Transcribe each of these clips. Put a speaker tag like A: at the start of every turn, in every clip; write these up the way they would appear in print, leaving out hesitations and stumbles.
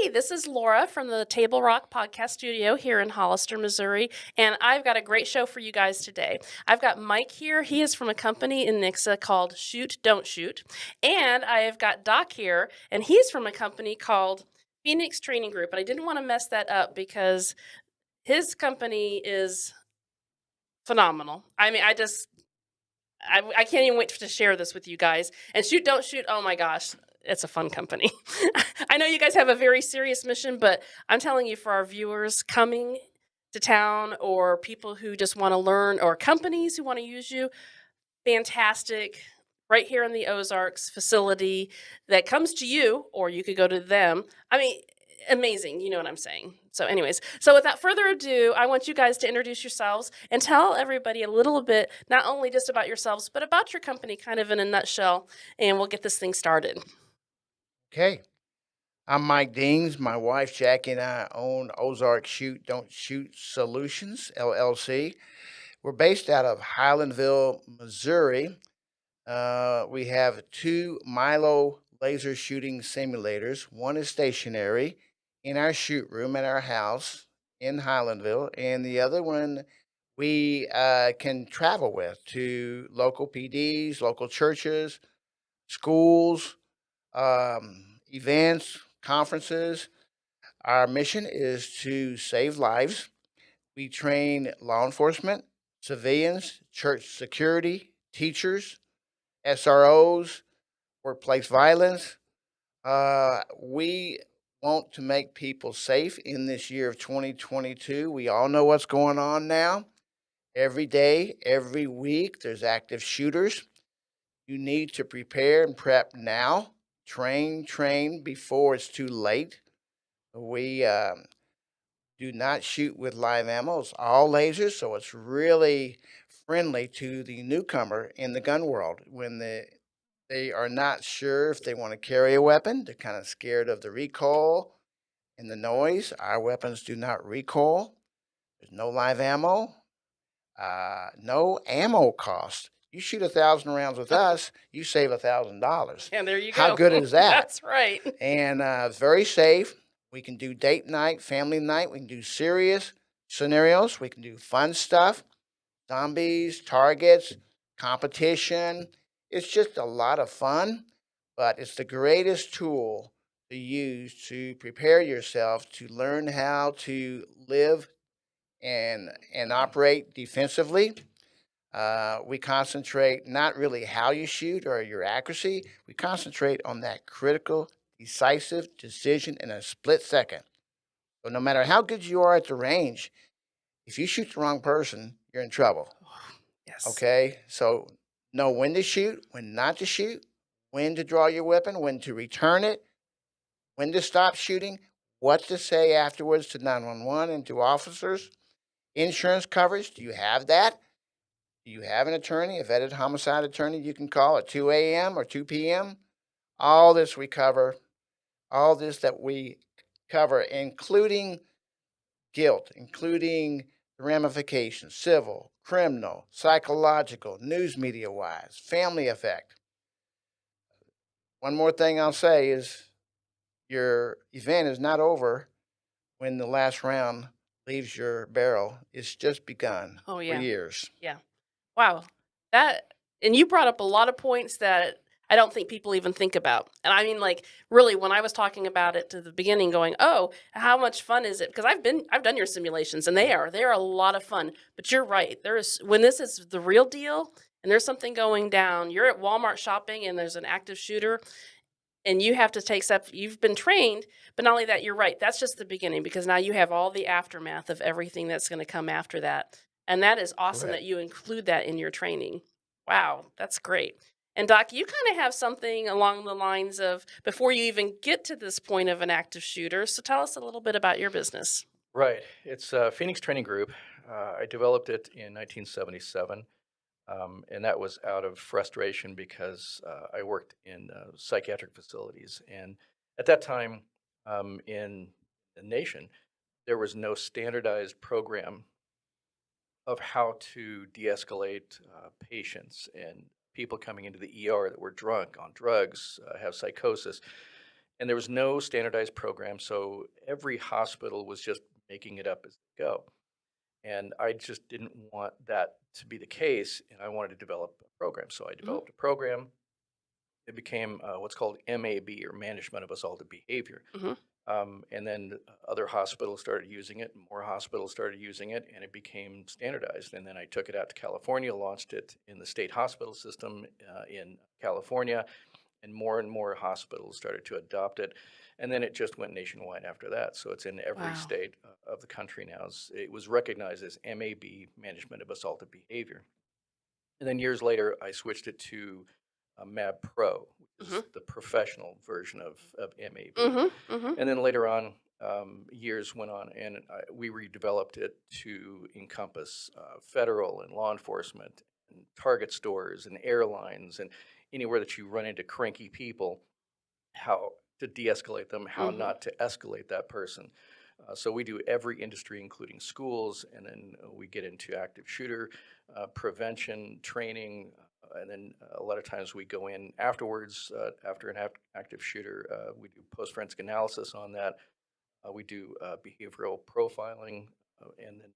A: Hey, this is Laura from the Table Rock Podcast Studio here in Hollister, Missouri, and I've got a great show for you guys today. I've got Mike here. He is from a company in Nixa called Shoot, Don't Shoot. And I've got Doc here, and he's from a company called Phoenix Training Group. And I didn't want to mess that up because his company is phenomenal. I mean, I can't even wait to share this with you guys. And Shoot, Don't Shoot, oh my gosh, it's a fun company. I know you guys have a very serious mission, but I'm telling you, for our viewers coming to town or people who just want to learn or companies who want to use you, fantastic. Right here in the Ozarks facility that comes to you, or you could go to them. I mean, amazing. You know what I'm saying. So anyways, so without further ado, I want you guys to introduce yourselves and tell everybody a little bit, not only just about yourselves, but about your company kind of in a nutshell, and we'll get this thing started.
B: Okay. I'm Mike Deans. My wife Jackie and I own Ozark Shoot Don't Shoot Solutions, LLC. We're based out of Highlandville, Missouri. We have two Milo laser shooting simulators. One is stationary in our shoot room at our house in Highlandville, and the other one we can travel with to local PDs, local churches, schools, events, conferences. Our mission is to save lives. We train law enforcement, civilians, church security, teachers, SROs, workplace violence. We want to make people safe in this year of 2022. We all know what's going on now. Every day, every week, there's active shooters. You need to prepare and prep now. Train before it's too late. We do not shoot with live ammo. It's all lasers, so it's really friendly to the newcomer in the gun world. When they are not sure if they want to carry a weapon, they're kind of scared of the recoil and the noise. Our weapons do not recoil. There's no live ammo, no ammo cost. You shoot 1,000 rounds with us, you save $1,000.
A: And there you
B: How
A: go.
B: good is that?
A: That's right.
B: And it's very safe. We can do date night, family night. We can do serious scenarios. We can do fun stuff, zombies, targets, competition. It's just a lot of fun, but it's the greatest tool to use to prepare yourself to learn how to live and operate defensively. We concentrate not really how you shoot or your accuracy. We concentrate on that critical, decisive decision in a split second. So no matter how good you are at the range, if you shoot the wrong person, you're in trouble.
A: Yes.
B: Okay? So know when to shoot, when not to shoot, when to draw your weapon, when to return it, when to stop shooting, what to say afterwards to 911 and to officers. Insurance coverage, do you have that? Do you have an attorney, a vetted homicide attorney you can call at 2 a.m. or 2 p.m.? All this we cover, all this that we cover, including guilt, including the ramifications, civil, criminal, psychological, news media wise, family effect. One more thing I'll say is your event is not over when the last round leaves your barrel. It's just begun
A: Oh,
B: for
A: yeah.
B: years.
A: Yeah. Wow. And you brought up a lot of points that I don't think people even think about. And I mean, like, really, when I was talking about it to the beginning, going, "Oh, how much fun is it?" Because I've done your simulations, and they are a lot of fun. But you're right. There is when this is the real deal, and there's something going down. You're at Walmart shopping, and there's an active shooter, and you have to take stuff. You've been trained, but not only that, you're right. That's just the beginning because now you have all the aftermath of everything that's going to come after that. And that is awesome
B: Correct.
A: that you include that in your training. Wow, that's great. And Doc, you kind of have something along the lines of before you even get to this point of an active shooter. So tell us a little bit about your business.
C: Right. It's Phoenix Training Group. I developed it in 1977, and that was out of frustration because I worked in psychiatric facilities. And at that time in the nation, there was no standardized program of how to de-escalate patients and people coming into the ER that were drunk, on drugs, have psychosis. And there was no standardized program, so every hospital was just making it up as they go. And I just didn't want that to be the case, and I wanted to develop a program. So I
A: Mhm.
C: developed a program. It became what's called MAB, or Management of Assaultive Behavior.
A: Mhm.
C: And then other hospitals started using it, and more hospitals started using it, and it became standardized. And then I took it out to California, launched it in the state hospital system in California, and more hospitals started to adopt it. And then it just went nationwide after that. So it's in every
A: Wow.
C: state of the country now. It was recognized as MAB, Management of Assaultive Behavior. And then years later, I switched it to MAB Pro, which
A: Mhm.
C: is the professional version of MAB.
A: Mhm. Mhm.
C: And then later on, years went on, and we redeveloped it to encompass federal and law enforcement, and target stores, and airlines, and anywhere that you run into cranky people, how to de-escalate them, how
A: Mhm.
C: not to escalate that person. So we do every industry, including schools, and then we get into active shooter prevention training, and then a lot of times we go in afterwards after an active shooter. We do post forensic analysis on that. We do behavioral profiling, and then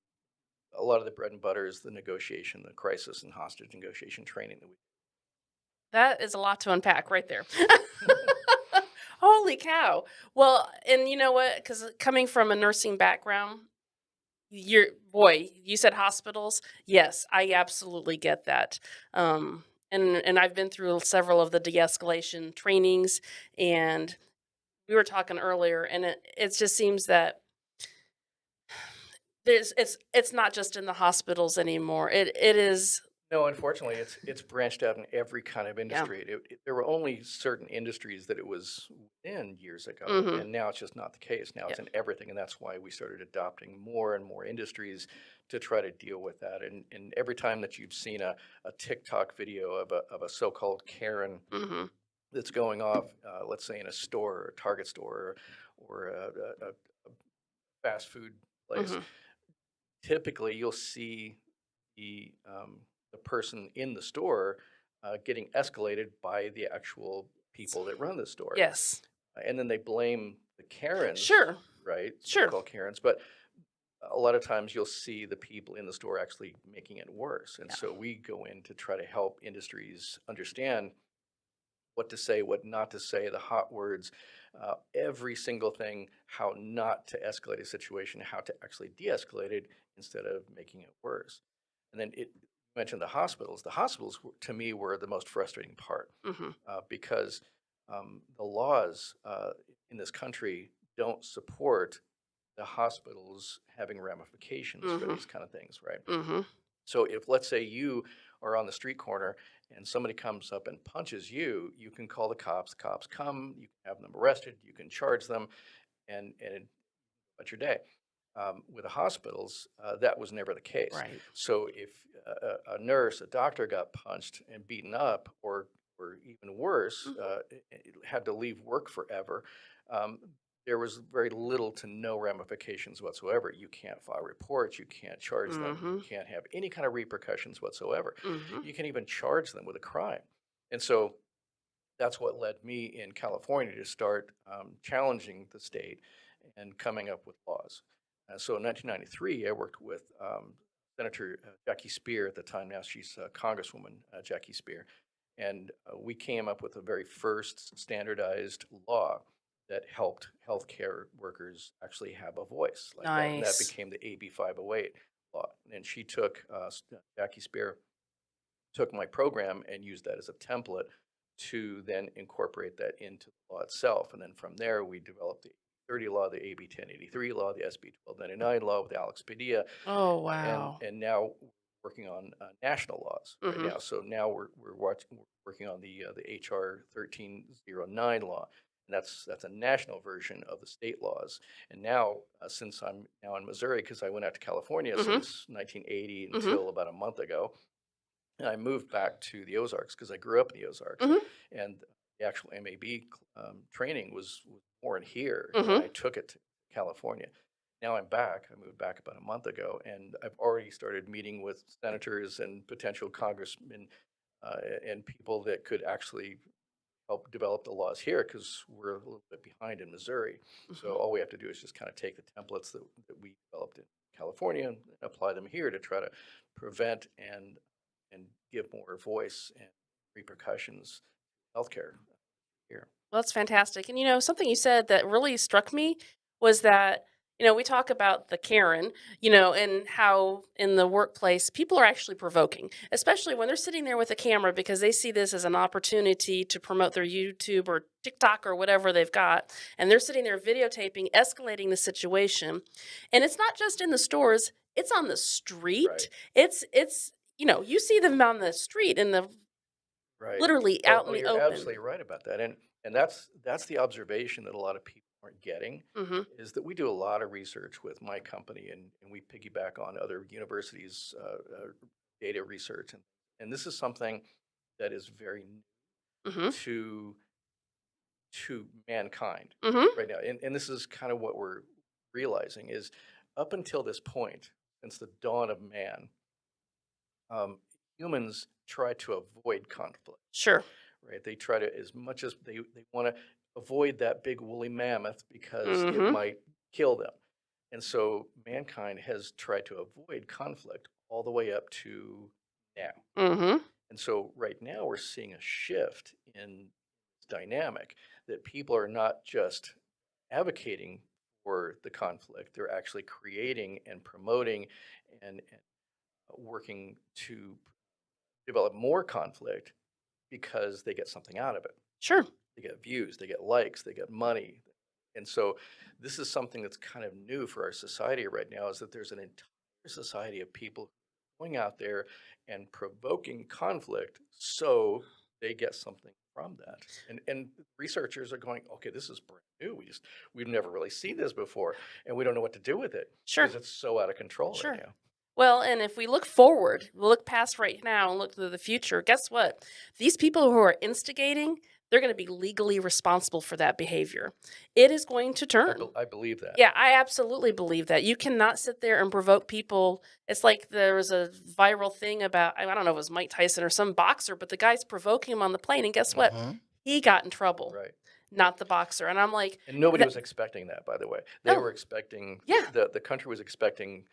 C: a lot of the bread and butter is the negotiation, the crisis and hostage negotiation training that we.
A: That is a lot to unpack right there. Holy cow. Well, and you know what? Because coming from a nursing background, you're boy, you said hospitals. Yes, I absolutely get that. And I've been through several of the de-escalation trainings, and we were talking earlier, and it just seems that it's not just in the hospitals anymore. It is.
C: No, unfortunately, it's branched out in every kind of
A: Yeah.
C: industry. There were only certain industries that it was in years ago,
A: Mhm.
C: and now it's just not the case. Now
A: Yeah.
C: it's in everything, and that's why we started adopting more and more industries to try to deal with that. And every time that you've seen a TikTok video of a so-called Karen
A: Mhm.
C: that's going off, let's say in a store, or a Target store, or a fast food place,
A: Mhm.
C: typically you'll see the person in the store getting escalated by the actual people that run the store,
A: Yes.
C: and then they blame the Karens,
A: Sure.
C: right?
A: Sure.
C: So-called Karens, but a lot of times you'll see the people in the store actually making it worse, and
A: Yeah.
C: so we go in to try to help industries understand what to say, what not to say, the hot words, every single thing, how not to escalate a situation, how to actually de-escalate it instead of making it worse. And then it you mentioned the hospitals. The hospitals, to me, were the most frustrating part
A: Mhm.
C: because the laws in this country don't support the hospitals having ramifications for
A: Mhm.
C: these kind of things, right?
A: Mhm.
C: So if, let's say, you are on the street corner and somebody comes up and punches you, you can call the cops. The cops come, you can have them arrested, you can charge them, and that's your day. With the hospitals, that was never the case.
A: Right.
C: So if a nurse, a doctor got punched and beaten up, or even worse,
A: Mhm.
C: had to leave work forever, um, there was very little to no ramifications whatsoever. You can't file reports, you can't charge them, you
A: Mhm.
C: can't have any kind of repercussions whatsoever.
A: Mhm.
C: You can't even charge them with a crime. And so that's what led me in California to start challenging the state and coming up with laws. So in 1993, I worked with Senator Jackie Spear at the time. Now she's Congresswoman Jackie Spear. And we came up with the very first standardized law that helped healthcare workers actually have a voice like that. And that
A: Nice.
C: became the AB 508 law. And she took, Jackie Spear took my program and used that as a template to then incorporate that into the law itself. And then from there, we developed the 30 law, the AB 1083 law, the SB 1299 law with Alex Padilla,
A: Oh,
C: and
A: wow.
C: now working on national laws right
A: Mhm.
C: now. So now we're working on the HR 1309 law, and that's a national version of the state laws. And now, since I'm now in Missouri, because I went out to California
A: Mhm.
C: since 1980
A: Mhm.
C: until about a month ago, and I moved back to the Ozarks because I grew up in the Ozarks,
A: Mhm.
C: and the actual MAB training was more in here, and then
A: Mhm.
C: I took it to California. Now I'm back. I moved back about a month ago, and I've already started meeting with senators and potential congressmen, and people that could actually help develop the laws here because we're a little bit behind in Missouri. So
A: Mhm.
C: all we have to do is just kind of take the templates that we developed in California and apply them here to try to prevent and give more voice and repercussions to healthcare here.
A: Well, that's fantastic. And something you said that really struck me was that, we talk about the Karen, and how in the workplace people are actually provoking, especially when they're sitting there with a camera because they see this as an opportunity to promote their YouTube or TikTok or whatever they've got. And they're sitting there videotaping, escalating the situation. And it's not just in the stores, it's on the street.
C: Right.
A: You see them on the street in the
C: Right.
A: literally
C: Oh,
A: out in
C: oh,
A: the
C: you're
A: open.
C: absolutely right about that, and that's the observation that a lot of people aren't getting,
A: Mhm.
C: is that we do a lot of research with my company, and we piggyback on other universities' data research, and this is something that is very new
A: Mhm.
C: to mankind
A: Mhm.
C: right now, and this is kind of what we're realizing is up until this point, since the dawn of man, um, humans try to avoid conflict.
A: Sure.
C: Right? They try to, as much as they want to avoid that big woolly mammoth because it
A: Mhm.
C: might kill them. And so mankind has tried to avoid conflict all the way up to now.
A: Mhm.
C: And so right now we're seeing a shift in this dynamic that people are not just advocating for the conflict, they're actually creating and promoting and working to develop more conflict because they get something out of it.
A: Sure.
C: They get views, they get likes, they get money. And so this is something that's kind of new for our society right now is that there's an entire society of people going out there and provoking conflict so they get something from that. And researchers are going, okay, this is brand new. We've never really seen this before and we don't know what to do with it
A: Sure.
C: because it's so out of control right
A: Sure.
C: now.
A: Well, and if we look forward, we look past right now and look to the future, guess what? These people who are instigating, they're going to be legally responsible for that behavior. It is going to turn.
C: I believe that.
A: Yeah, I absolutely believe that. You cannot sit there and provoke people. It's like there was a viral thing about, I don't know if it was Mike Tyson or some boxer, but the guy's provoking him on the plane. And guess what?
B: Mhm.
A: He got in trouble,
C: Right.
A: not the boxer. And I'm like,
C: And nobody
A: that,
C: was expecting that, by the way. They
A: oh,
C: were expecting
A: yeah,
C: the country was expecting,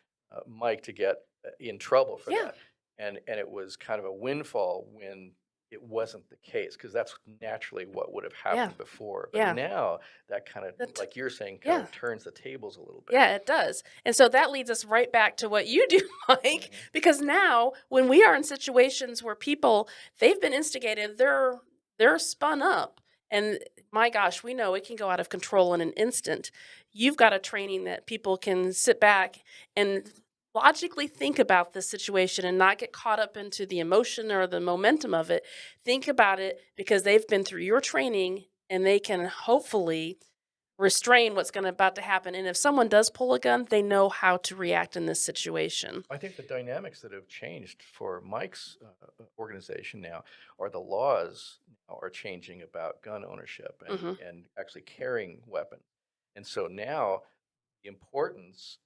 C: Mike to get, in trouble for
A: yeah,
C: that, and it was kind of a windfall when it wasn't the case, because that's naturally what would have
A: yeah,
C: happened before, but
A: yeah.
C: now that kinda,
A: That,
C: like you're saying, kinda
A: yeah.
C: turns the tables a little bit.
A: Yeah, it does. And so that leads us right back to what you do, Mike,
C: Mhm.
A: because now when we are in situations where people they've been instigated, they're spun up and my gosh, we know it can go out of control in an instant. You've got a training that people can sit back and logically think about this situation and not get caught up into the emotion or the momentum of it. Think about it because they've been through your training and they can hopefully restrain what's gonna about to happen, and if someone does pull a gun, they know how to react in this situation.
C: I think the dynamics that have changed for Mike's organization now are the laws now are changing about gun ownership
A: Mhm.
C: and actually carrying weapons. And so now the importance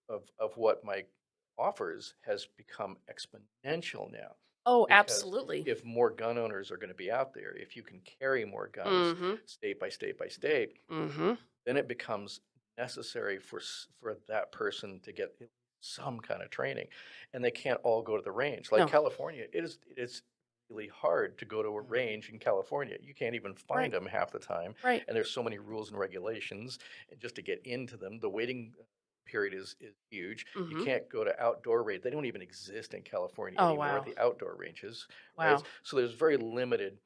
C: of what Mike offers has become exponential now
A: Oh,
C: because
A: absolutely.
C: if more gun owners are going to be out there, if you can carry more guns
A: Mhm.
C: state by state by state,
A: Mhm.
C: then it becomes necessary for that person to get some kind of training, and they can't all go to the range. Like
A: No.
C: California, it is really hard to go to a
B: Mhm.
C: range in California. You can't even find
A: Right.
C: them half the time,
A: Right.
C: and there's so many rules and regulations, and just to get into them, the waiting period is huge. You
A: Mhm.
C: can't go to outdoor range. They don't even exist in California
A: Oh,
C: anymore,
A: wow.
C: the outdoor ranges, right?
A: Wow.
C: So there's very limited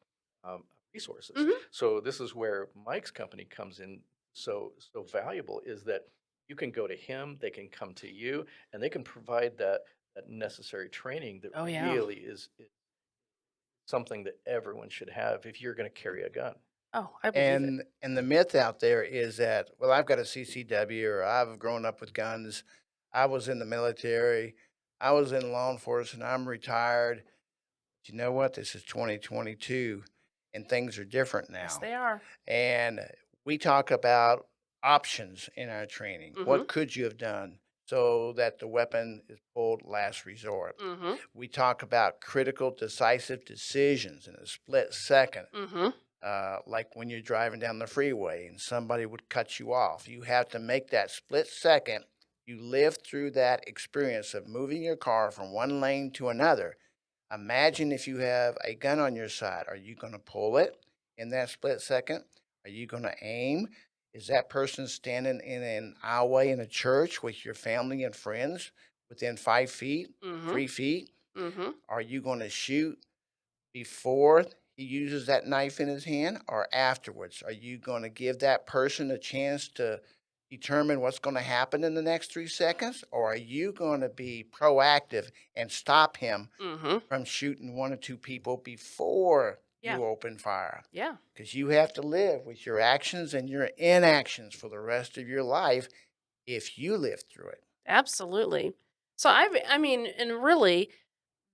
C: resources.
A: Mhm.
C: So this is where Mike's company comes in so valuable is that you can go to him, they can come to you, and they can provide that necessary training that
A: Oh, yeah.
C: really is something that everyone should have if you're going to carry a gun.
A: Oh, I believe it.
B: And the myth out there is that, well, I've got a CCW or I've grown up with guns. I was in the military. I was in law enforcement. I'm retired. But you know what? This is 2022 and things are different
A: Yes,
B: now.
A: they are.
B: And we talk about options in our training.
A: Mhm.
B: What could you have done so that the weapon is pulled last resort?
A: Mhm.
B: We talk about critical, decisive decisions in a split second.
A: Mhm.
B: like when you're driving down the freeway and somebody would cut you off. You have to make that split second. You live through that experience of moving your car from one lane to another. Imagine if you have a gun on your side. Are you going to pull it in that split second? Are you going to aim? Is that person standing in an aisleway in a church with your family and friends within 5 feet,
A: Mhm.
B: 3 feet?
A: Mhm.
B: Are you going to shoot before he uses that knife in his hand or afterwards? Are you going to give that person a chance to determine what's going to happen in the next 3 seconds? Or are you going to be proactive and stop him
A: Mhm.
B: from shooting one or two people before
A: Yeah.
B: you open fire?
A: Yeah.
B: Because you have to live with your actions and your inactions for the rest of your life if you live through it.
A: Absolutely. So I mean, and really,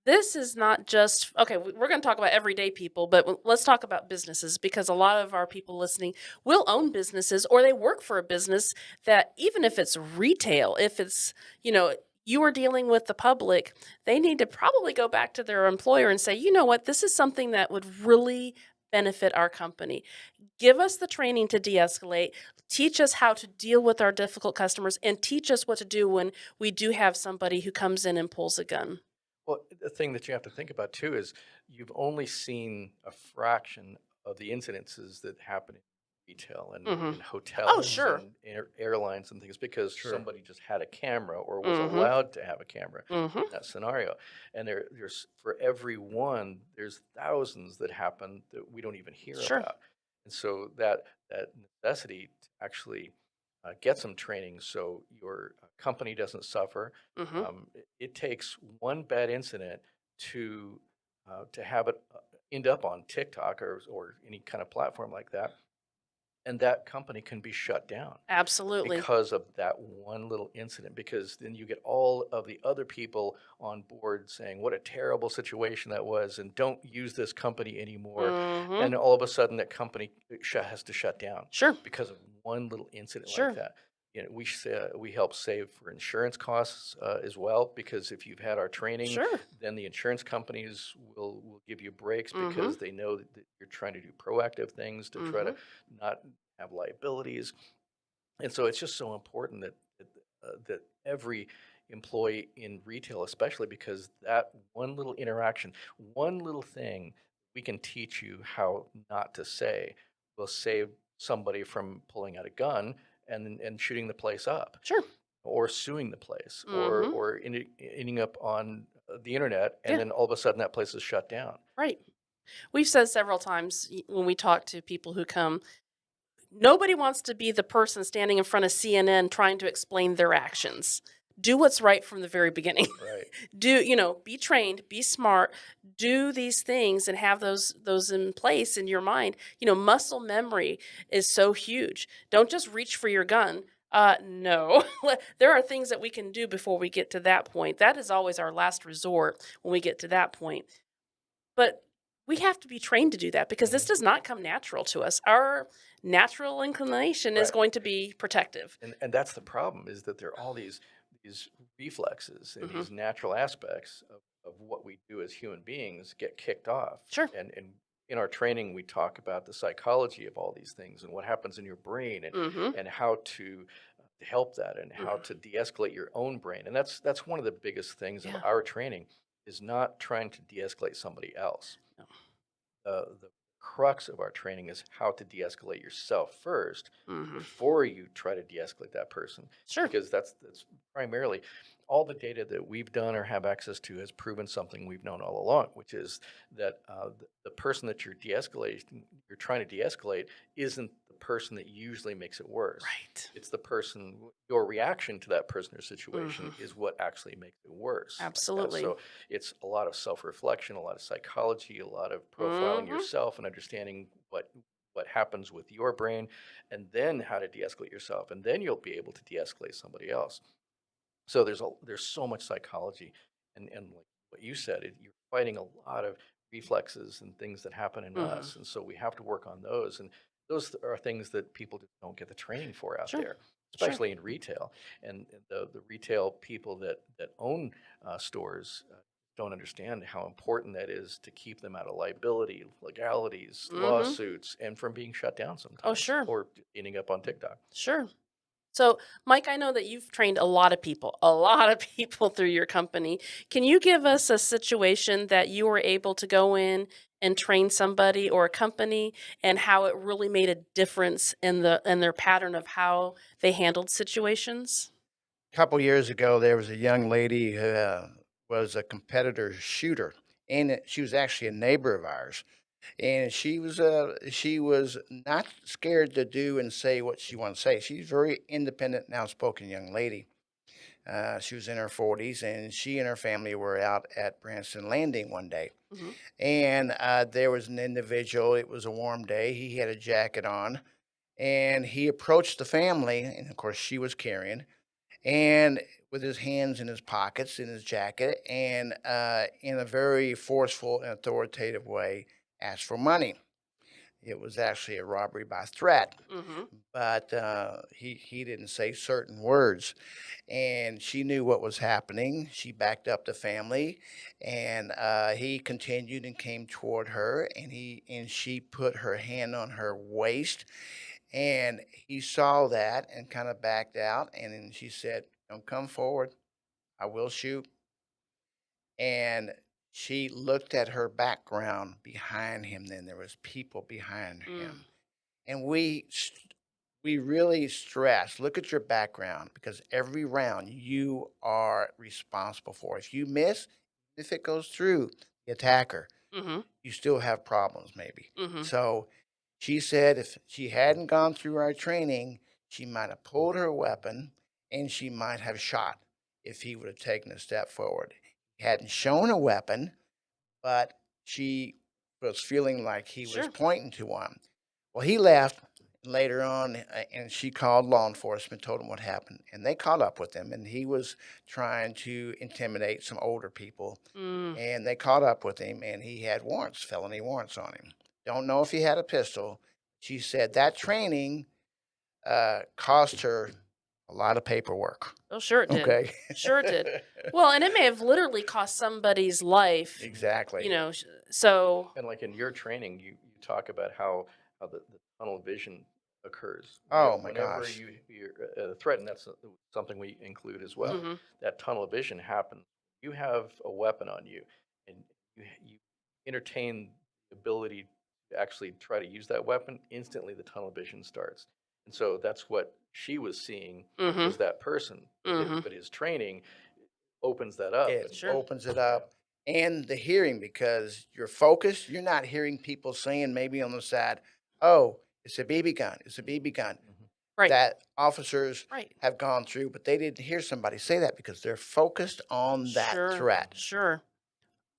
A: this is not just okay. We're going to talk about everyday people, but let's talk about businesses because a lot of our people listening will own businesses or they work for a business that even if it's retail, if it's you are dealing with the public, they need to probably go back to their employer and say, you know what, this is something that would really benefit our company. Give us the training to de-escalate, teach us how to deal with our difficult customers, and teach us what to do when we do have somebody who comes in and pulls a gun.
C: Well, the thing that you have to think about too is you've only seen a fraction of the incidences that happen in retail and
A: Mhm.
C: in
A: Oh,
C: hotels
A: sure.
C: and airlines and things because
B: Sure.
C: somebody just had a camera or was
A: Mhm.
C: allowed to have a camera
A: Mhm.
C: in that scenario. And there's for every one, there's thousands that happen that we don't even hear
A: Sure.
C: about. And so that necessity to actually get some training so your company doesn't suffer.
A: Mhm.
C: It takes one bad incident to have it end up on TikTok or any kind of platform like that, and that company can be shut down
A: Absolutely.
C: because of that one little incident. Because then you get all of the other people on board saying what a terrible situation that was, and don't use this company anymore.
A: Mhm.
C: And all of a sudden, that company has to shut down
A: Sure.
C: because of one little incident like
A: Sure.
C: that. We help save for insurance costs as well because if you've had our training,
A: Sure.
C: then the insurance companies will give you breaks
A: Mhm.
C: because they know that you're trying to do proactive things to try to
A: Mhm.
C: not have liabilities. And so it's just so important that every employee in retail, especially because that one little interaction, one little thing we can teach you how not to say will save somebody from pulling out a gun and shooting the place up
A: Sure.
C: or suing the place
A: Mhm.
C: or ending up on the internet and
A: Yeah.
C: then all of a sudden that place is shut down.
A: Right. We've said several times when we talk to people who come, nobody wants to be the person standing in front of CNN trying to explain their actions. Do what's right from the very beginning.
C: Right.
A: Be trained, be smart, do these things and have those in place in your mind. Muscle memory is so huge. Don't just reach for your gun. No. There are things that we can do before we get to that point. That is always our last resort when we get to that point. But we have to be trained to do that because this
C: Hmm.
A: does not come natural to us. Our natural inclination is
C: Right.
A: going to be protective.
C: And that's the problem is that there are all these reflexes and
A: Mhm.
C: these natural aspects of what we do as human beings get kicked off.
A: Sure.
C: And in our training we talk about the psychology of all these things and what happens in your brain
A: Mhm.
C: and how to help that and how to
A: Mhm.
C: de-escalate your own brain. And that's one of the biggest things of
A: Yeah.
C: our training is not trying to de-escalate somebody else.
A: No.
C: The crux of our training is how to de-escalate yourself first
A: Mhm.
C: before you try to de-escalate that person
A: Sure.
C: because that's primarily all the data that we've done or have access to has proven something we've known all along, which is that the person that you're trying to de-escalate isn't the person that usually makes it worse.
A: Right.
C: It's the person, your reaction to that person or situation
A: Mhm.
C: is what actually makes it worse like that.
A: Absolutely.
C: So it's a lot of self-reflection, a lot of psychology, a lot of profiling
A: Mhm.
C: yourself and understanding what happens with your brain and then how to de-escalate yourself and then you'll be able to de-escalate somebody else. So there's so much psychology and like what you said, you're fighting a lot of reflexes and things that happen in
A: Mhm.
C: us, and so we have to work on those. And those are things that people just don't get the training for out
A: Sure.
C: there,
A: Sure.
C: especially in retail. And the retail people that own stores. don't understand how important that is to keep them out of liability, legalities,
A: Mhm.
C: lawsuits, and from being shut down
A: Oh,
C: sometimes
A: sure.
C: or ending up on TikTok.
A: Sure. So, Mike, I know that you've trained a lot of people, a lot of people through your company. Can you give us a situation that you were able to go in and train somebody or a company and how it really made a difference in their pattern of how they handled situations?
B: Couple years ago, there was a young lady who was a competitor shooter, and she was actually a neighbor of ours. And she was not scared to do and say what she wanted to say. She's a very independent and outspoken young lady. She was in her 40s, and she and her family were out at Branson Landing one day.
A: Hmm.
B: And there was an individual. It was a warm day. He had a jacket on, and he approached the family, and of course, she was carrying, and with his hands in his pockets in his jacket, and in a very forceful and authoritative way, asked for money. It was actually a robbery by threat,
A: Hmm.
B: but he didn't say certain words, and she knew what was happening. She backed up the family, and he continued and came toward her, and she put her hand on her waist, and he saw that and kind of backed out, and then she said, "Don't come forward. I will shoot." And she looked at her background behind him. Then there was people behind
A: Mm.
B: him, and we really stress, look at your background, because every round you are responsible for. If you miss, if it goes through the attacker,
A: Hmm.
B: you still have problems maybe.
A: Hmm.
B: So she said if she hadn't gone through our training, she might have pulled her weapon and she might have shot if he would have taken a step forward. He hadn't shown a weapon, but she was feeling like he was
A: Sure.
B: pointing to one. Well, he left later on, and she called law enforcement, told him what happened, and they caught up with him. And he was trying to intimidate some older people,
A: Mm.
B: and they caught up with him, and he had warrants, felony warrants on him. Don't know if he had a pistol. She said that training cost her a lot of paperwork.
A: Oh, sure it did.
B: Okay.
A: Sure it did. Well, and it may have literally cost somebody's life,
B: Exactly.
A: so
C: And like in your training, you talk about how the tunnel vision occurs.
B: Oh my
C: Whenever
B: gosh.
C: you're threatened, that's something we include as well.
A: mhm.
C: That tunnel vision happens. You have a weapon on you, and you entertain the ability to actually try to use that weapon. Instantly, the tunnel vision starts, and so that's what she was seeing
A: Mhm.
C: was that person.
A: Mhm.
C: But his training opens that up,
B: It
C: and
A: Sure.
B: opens it
C: yeah.
B: up, and the hearing, because you're focused, you're not hearing people saying maybe on the side, "Oh, it's a BB gun, it's a BB gun."
C: Mhm.
A: Right.
B: That officers
A: Right.
B: have gone through, but they didn't hear somebody say that because they're focused on that
A: Sure.
B: threat.
A: Sure.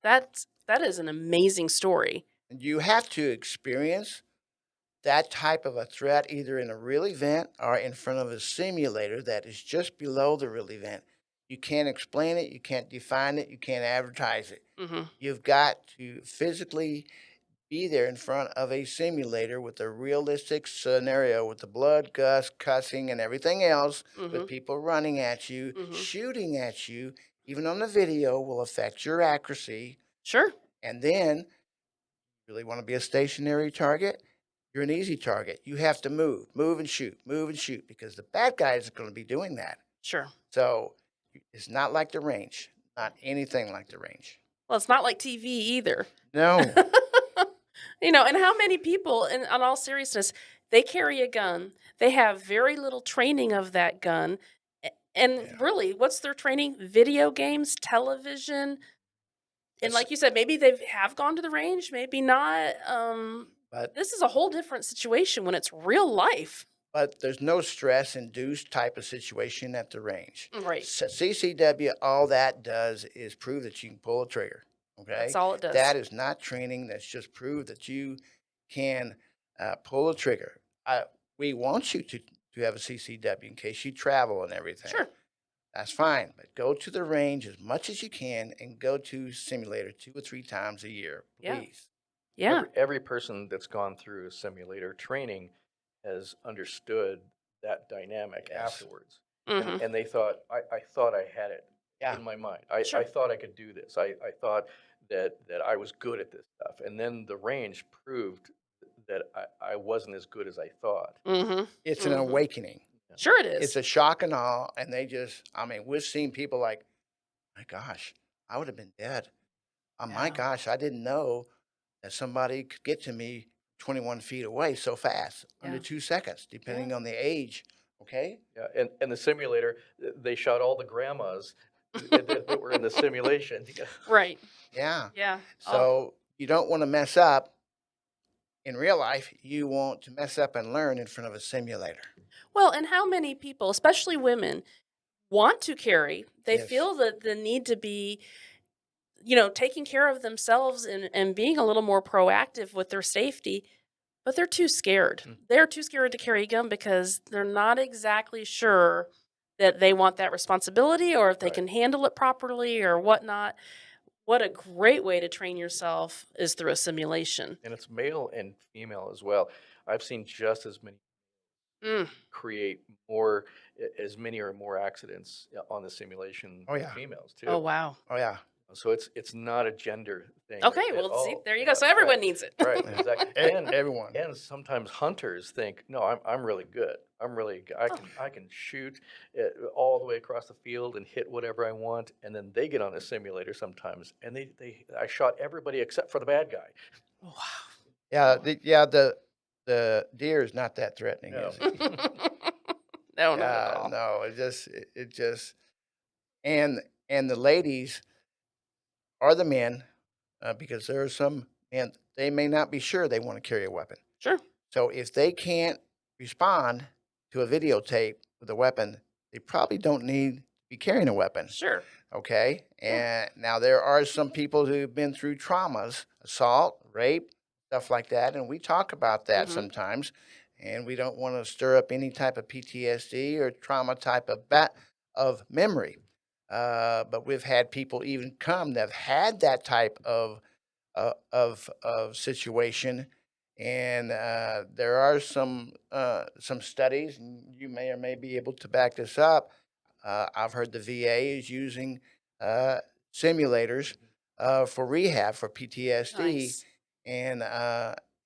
A: That is an amazing story.
B: And you have to experience that type of a threat either in a real event or in front of a simulator that is just below the real event. You can't explain it, you can't define it, you can't advertise it.
A: Mhm.
B: You've got to physically be there in front of a simulator with a realistic scenario with the blood, cussing, and everything else, with
A: Mhm.
B: people running at you,
A: Mhm.
B: shooting at you, even on the video will affect your accuracy.
A: Sure.
B: And then, really want to be a stationary target? You're an easy target. You have to move and shoot, because the bad guys are going to be doing that.
A: Sure.
B: So it's not like the range, not anything like the range.
A: Well, it's not like TV either.
B: No.
A: And how many people, in on all seriousness, they carry a gun. They have very little training of that gun. And
B: Yeah.
A: really, what's their training? Video games, television, and
B: Yes.
A: like you said, maybe they have gone to the range, maybe not.
B: But
A: This is a whole different situation when it's real life.
B: But there's no stress induced type of situation at the range.
A: Right.
B: CCW, all that does is prove that you can pull a trigger.
A: That's
B: Okay.
A: all it does.
B: That is not training. That's just prove that you can pull a trigger. We want you to have a CCW in case you travel and everything.
A: Sure.
B: That's fine. But go to the range as much as you can and go to simulator 2 or 3 times a year,
A: Yeah.
B: please.
A: Yeah.
C: Every person that's gone through simulator training has understood that dynamic
B: Yes.
C: afterwards.
A: Mhm.
C: And they thought, I thought I had it.
B: Yeah.
C: in my mind. I
A: Sure.
C: thought I could do this. I thought that I was good at this stuff. And then the range proved that I wasn't as good as I thought.
A: Mhm.
B: It's an
A: Mhm.
B: awakening.
C: Yeah.
A: Sure it
B: It's
A: is.
B: a shock and awe, and they just, I mean, we've seen people like, my gosh, I would have been dead. Oh my
A: Yeah.
B: gosh, I didn't know that somebody could get to me 21 feet away so fast, under
A: Yeah.
B: 2 seconds,
A: Yeah.
B: depending on the age. Okay.
C: Yeah, and the simulator, they shot all the grandmas that were in the simulation. Yeah.
A: Right.
B: Yeah.
A: Yeah. Oh.
B: So you don't want to mess up in real life. You want to mess up and learn in front of a simulator.
A: Well, and how many people, especially women, want to carry? They
B: Yes.
A: feel the need to be, taking care of themselves and being a little more proactive with their safety, but they're too scared.
C: Mm,
A: They're too scared to carry a gun because they're not exactly sure that they want that responsibility or if they
C: right.
A: can handle it properly or whatnot. What a great way to train yourself is through a simulation.
C: And it's male and female as well. I've seen just as many
A: Mm.
C: create more, as many or more accidents on the simulation
B: Oh
C: than
B: yeah.
C: females
A: Oh,
C: too.
A: wow.
B: Oh yeah.
C: So it's not a gender thing
A: Okay,
C: at
A: well, see,
C: all.
A: there you go.
C: Yeah,
A: So
C: right,
A: everyone needs it.
C: right,
B: Yeah.
C: exactly.
B: Everyone.
C: And sometimes hunters think, no, I'm really good. I
A: Oh,
C: can shoot all the way across the field and hit whatever I want. And then they get on a simulator sometimes, and they I shot everybody except for the bad guy.
A: wow.
B: Yeah. The deer is not that threatening,
C: No.
B: is it?
A: No, not at
B: Yeah.
A: all.
B: No. It just and and the ladies or the men, because there are some men, they may not be sure they want to carry a weapon.
A: Sure,
B: So if they can't respond to a videotape with a weapon, they probably don't need to be carrying a weapon.
A: sure.
B: Okay.
A: Yeah.
B: And now there are some people who've been through traumas, assault, rape, stuff like that. And we talk about that
A: Mhm.
B: sometimes. And we don't want to stir up any type of PTSD or trauma type of memory. But we've had people even come that have had that type of situation, and there are some studies, and you may or may be able to back this up. I've heard the VA is using uh, simulators for rehab for PTSD
A: Nice.
B: and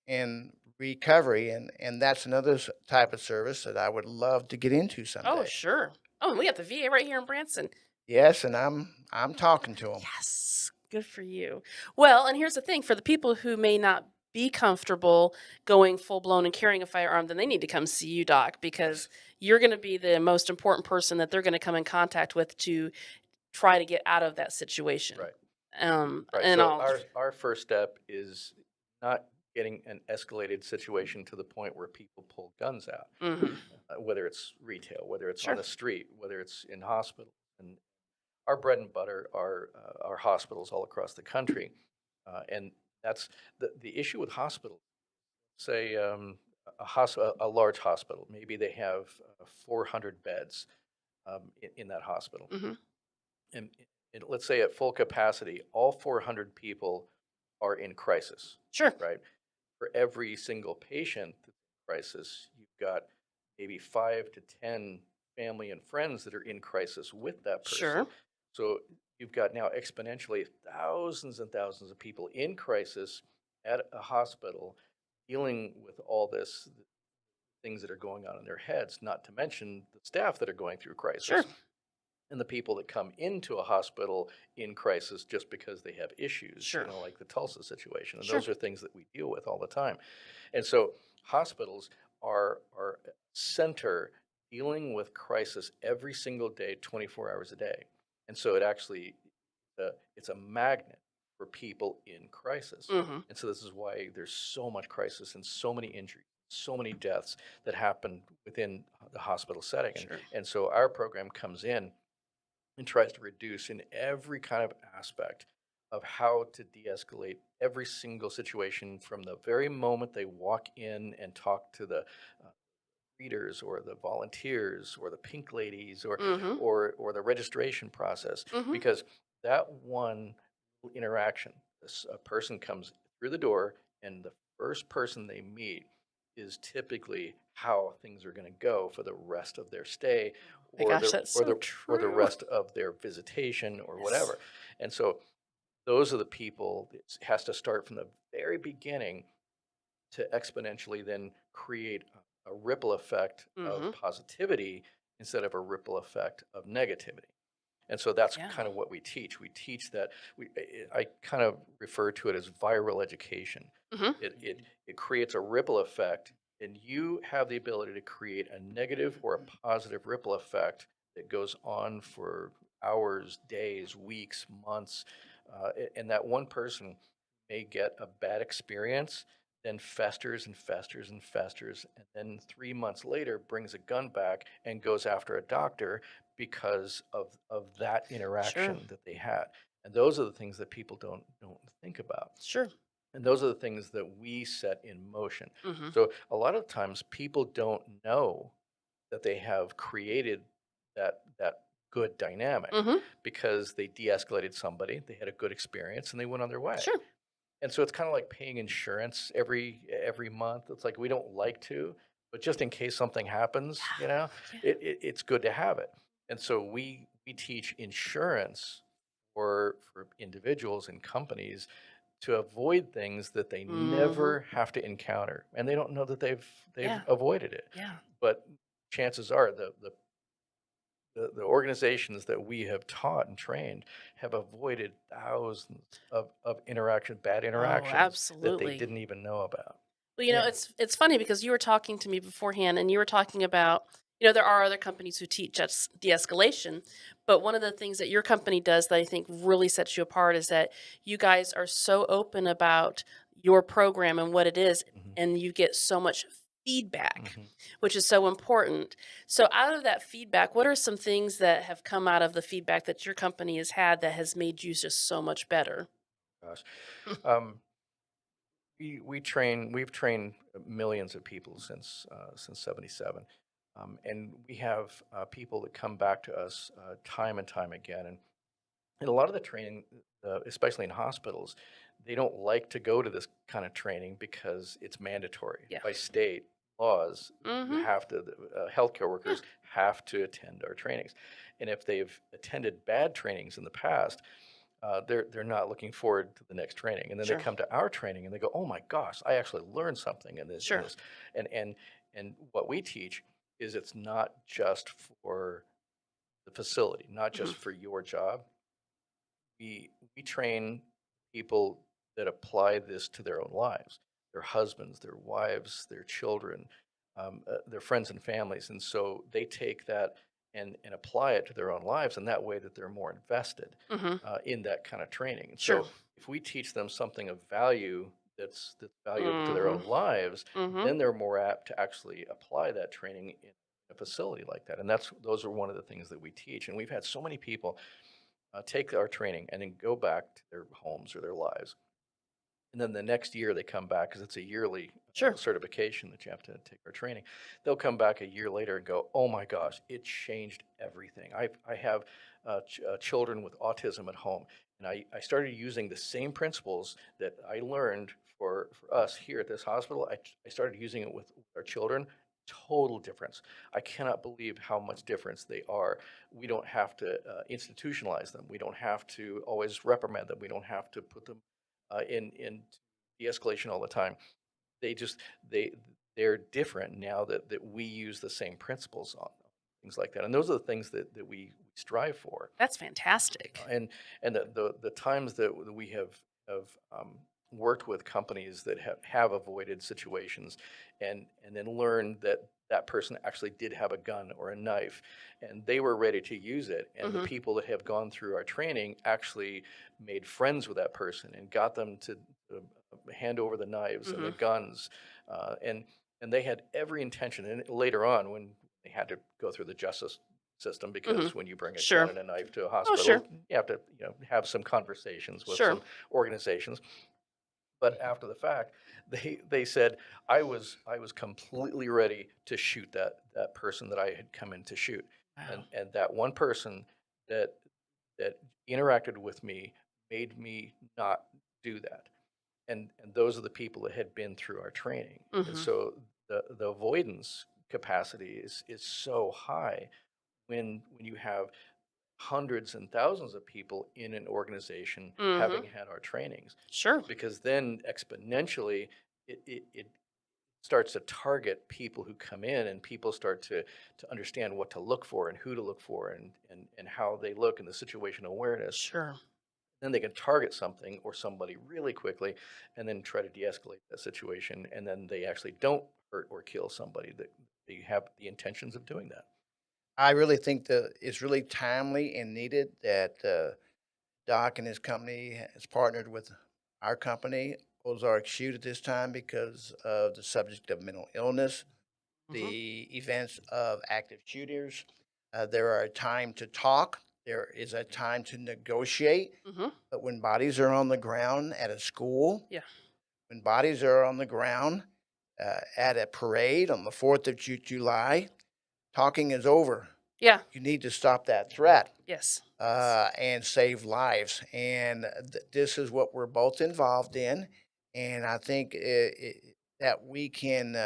B: and recovery, and that's another type of service that I would love to get into
A: Oh,
B: someday.
A: sure. Oh, and we got the VA right here in Branson.
B: Yes, and I'm talking to them.
A: Yes, good for you. Well, and here's the thing, for the people who may not be comfortable going full blown and carrying a firearm, then they need to come see you, doc, because
B: Yes,
A: you're going to be the most important person that they're going to come in contact with to try to get out of that situation.
C: Right. Right.
A: And
C: So
A: I'll
C: our first step is not getting an escalated situation to the point where people pull guns out,
A: Mhm.
C: whether it's retail, whether it's on
A: Sure.
C: the street, whether it's in hospital. And our bread and butter are our hospitals all across the country, and that's the issue with hospitals. Say a large hospital, maybe they have 400 beds in that hospital,
A: Mhm.
C: and, and let's say at full capacity, all 400 people are in crisis,
A: Sure.
C: right? For every single patient that's in crisis, you've got maybe 5 to 10 family and friends that are in crisis with that person.
A: Sure.
C: So you've got now exponentially thousands and thousands of people in crisis at a hospital dealing with all this things that are going on in their heads, not to mention the staff that are going through
A: Sure.
C: crisis and the people that come into a hospital in crisis just because they have issues,
A: Sure.
C: like the Tulsa situation. And
A: Sure.
C: those are things that we deal with all the time. And so hospitals are a center dealing with crisis every single day, 24 hours a day. And so it actually it's a magnet for people in crisis.
A: Mhm.
C: And so this is why there's so much crisis and so many injuries, so many deaths that happen within the hospital setting.
A: Sure.
C: And so our program comes in and tries to reduce in every kind of aspect of how to de-escalate every single situation from the very moment they walk in and talk to the readers or the volunteers or the pink ladies
A: Mhm.
C: or the registration process,
A: Mhm.
C: because that one interaction, a person comes through the door and the first person they meet is typically how things are going to go for the rest of their stay,
A: My
C: or
A: gosh, that's so
C: the
A: true.
C: rest of their visitation, or
A: Yes.
C: whatever. And so those are the people. It has to start from the very beginning to exponentially then create a ripple effect of
A: Mhm.
C: positivity instead of a ripple effect of negativity. And so that's
A: Yeah.
C: kind of what we teach. We teach that I kind of refer to it as viral education.
A: Mhm.
C: It creates a ripple effect, and you have the ability to create a negative or a positive ripple effect that goes on for hours, days, weeks, months, and that one person may get a bad experience, then festers and festers and festers, and then 3 months later brings a gun back and goes after a doctor because of that
A: Sure.
C: interaction that they had. And those are the things that people don't think about.
A: Sure.
C: And those are the things that we set in motion.
A: Mhm.
C: So a lot of times people don't know that they have created that good dynamic
A: Mhm.
C: because they de-escalated somebody, they had a good experience, and they went on their way.
A: Sure.
C: And so it's kind of like paying insurance every month. It's like we don't like to, but just in case something happens,
A: Yeah.
C: it's good to have it. And so we teach insurance for individuals and companies to avoid things that they
A: Mhm.
C: never have to encounter, and they don't know that they've
A: Yeah.
C: avoided it.
A: Yeah.
C: But chances are the organizations that we have taught and trained have avoided thousands of bad
A: Oh,
C: interactions that they
A: absolutely.
C: didn't even know about.
A: Well,
C: Yeah.
A: it's funny because you were talking to me beforehand, and you were talking about, there are other companies who teach us de-escalation, but one of the things that your company does that I think really sets you apart is that you guys are so open about your program and what it is,
C: Hmm.
A: and you get so much feedback,
C: Hmm.
A: which is so important. So, out of that feedback, what are some things that have come out of the feedback that your company has had that has made you just so much better?
C: Gosh. Um, we've trained millions of people since '77, and we have people that come back to us time and time again. And a lot of the training, especially in hospitals, they don't like to go to this kind of training because it's mandatory
A: Yeah.
C: by state laws. You
A: Mm-hmm.
C: have to, healthcare
A: Yeah.
C: workers have to attend our trainings. And if they've attended bad trainings in the past, they're not looking forward to the next training. And then they
A: Sure.
C: come to our training and they go, "Oh my gosh, I actually learned something in this."
A: Sure.
C: And and and what we teach is it's not just for the facility, not
A: Hmm.
C: just for your job. We train people that apply this to their own lives, their husbands, their wives, their children, their friends and families, and so they take that and apply it to their own lives, and that way that they're more invested
A: Hmm.
C: in that kind of training. And
A: Sure.
C: so if we teach them something of value that's valuable to their
A: Mhm.
C: own lives,
A: Mhm.
C: then they're more apt to actually apply that training in a facility like that. And those are one of the things that we teach. And we've had so many people take our training and then go back to their homes or their lives. And then the next year they come back because it's a yearly
A: Sure.
C: certification that you have to take our training. They'll come back a year later and go, "Oh my gosh, it changed everything. I have children with autism at home, and I started using the same principles that I learned for us here at this hospital. I started using it with our children. Total difference. I cannot believe how much difference they are. We don't have to institutionalize them. We don't have to always reprimand them. We don't have to put them in de-escalation all the time. They just they're different now that we use the same principles on them, things like that. And those are the things that we strive for.
A: That's fantastic.
C: And the times that we have worked with companies that have avoided situations, and then learned that that person actually did have a gun or a knife, and they were ready to use it, and the
A: Mhm.
C: people that have gone through our training actually made friends with that person and got them to hand over the knives and the
A: Mhm.
C: guns, and they had every intention. And later on, when they had to go through the justice system,
A: Mhm.
C: because when you bring a gun
A: Sure.
C: and a knife to a
A: Oh,
C: hospital,
A: sure.
C: you have to have some conversations with
A: Sure.
C: some organizations. But after the fact, they said I was completely ready to shoot that person that I had come in to shoot,
A: Wow.
C: and that one person that that interacted with me made me not do that. And those are the people that had been through our training. And
A: Mhm.
C: so the avoidance capacity is so high when you have hundreds and thousands of people in an organization
A: Mm-hmm.
C: having had our trainings,
A: Sure.
C: because then exponentially it starts to target people who come in, and people start to understand what to look for and who to look for, and how they look, and the situation awareness.
A: Sure.
C: Then they can target something or somebody really quickly, and then try to de-escalate that situation, and then they actually don't hurt or kill somebody that they have the intentions of doing that.
B: I really think that it's really timely and needed that Doc and his company has partnered with our company, Ozark Shoot, at this time because of the subject of mental illness,
A: Mm-hmm.
B: the events of active shooters. There are a time to talk. There is a time to negotiate.
A: Mm-hmm.
B: But when bodies are on the ground at a school,
A: Yeah.
B: when bodies are on the ground at a parade on the 4th of July, talking is over.
A: Yeah.
B: You need to stop that threat
A: Yes.
B: and save lives. And this is what we're both involved in. And I think that we can,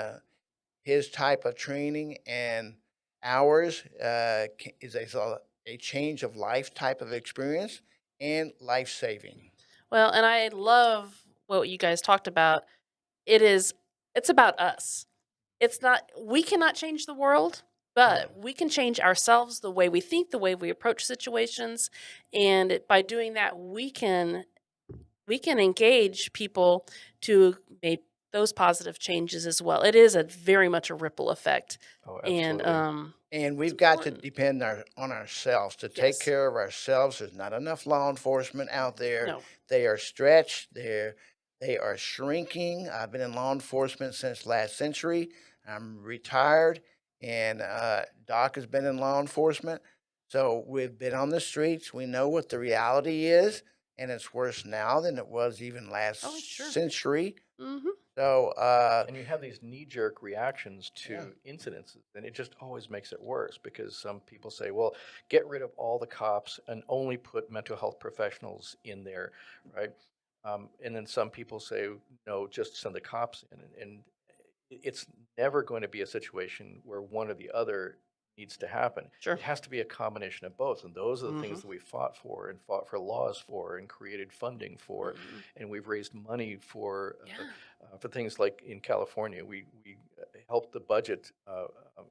B: his type of training and ours is a change of life type of experience and life saving.
A: Well, and I love what you guys talked about. It is it's about us. It's not we cannot change the world,
B: No.
A: but we can change ourselves, the way we think, the way we approach situations, and by doing that, we can engage people to make those positive changes as well. It is a very much a ripple effect,
C: Oh,
A: and
C: absolutely.
B: And
A: it's
B: we've got to
A: important.
B: depend on ourselves to take
A: Yes.
B: care of ourselves. There's not enough law enforcement out there.
A: No.
B: They are stretched. They are shrinking. I've been in law enforcement since last century. I'm retired, and Doc has been in law enforcement. So we've been on the streets. We know what the reality is, and it's worse now than it was even
A: Oh,
B: last
A: sure.
B: century.
A: Mhm.
B: So
C: And you have these knee-jerk reactions
B: yeah,
C: to incidences, and it just always makes it worse, because some people say, well, get rid of all the cops and only put mental health professionals in there, right? And then some people say, no, just send the cops in. And it's never going to be a situation where one or the other needs to happen.
A: Sure.
C: It has to be a combination of both. And those are the things
A: Mhm.
C: that we fought for, and fought for laws for, and created funding for.
A: Mhm.
C: And we've raised money
A: Yeah.
C: for things like in California. We helped the budget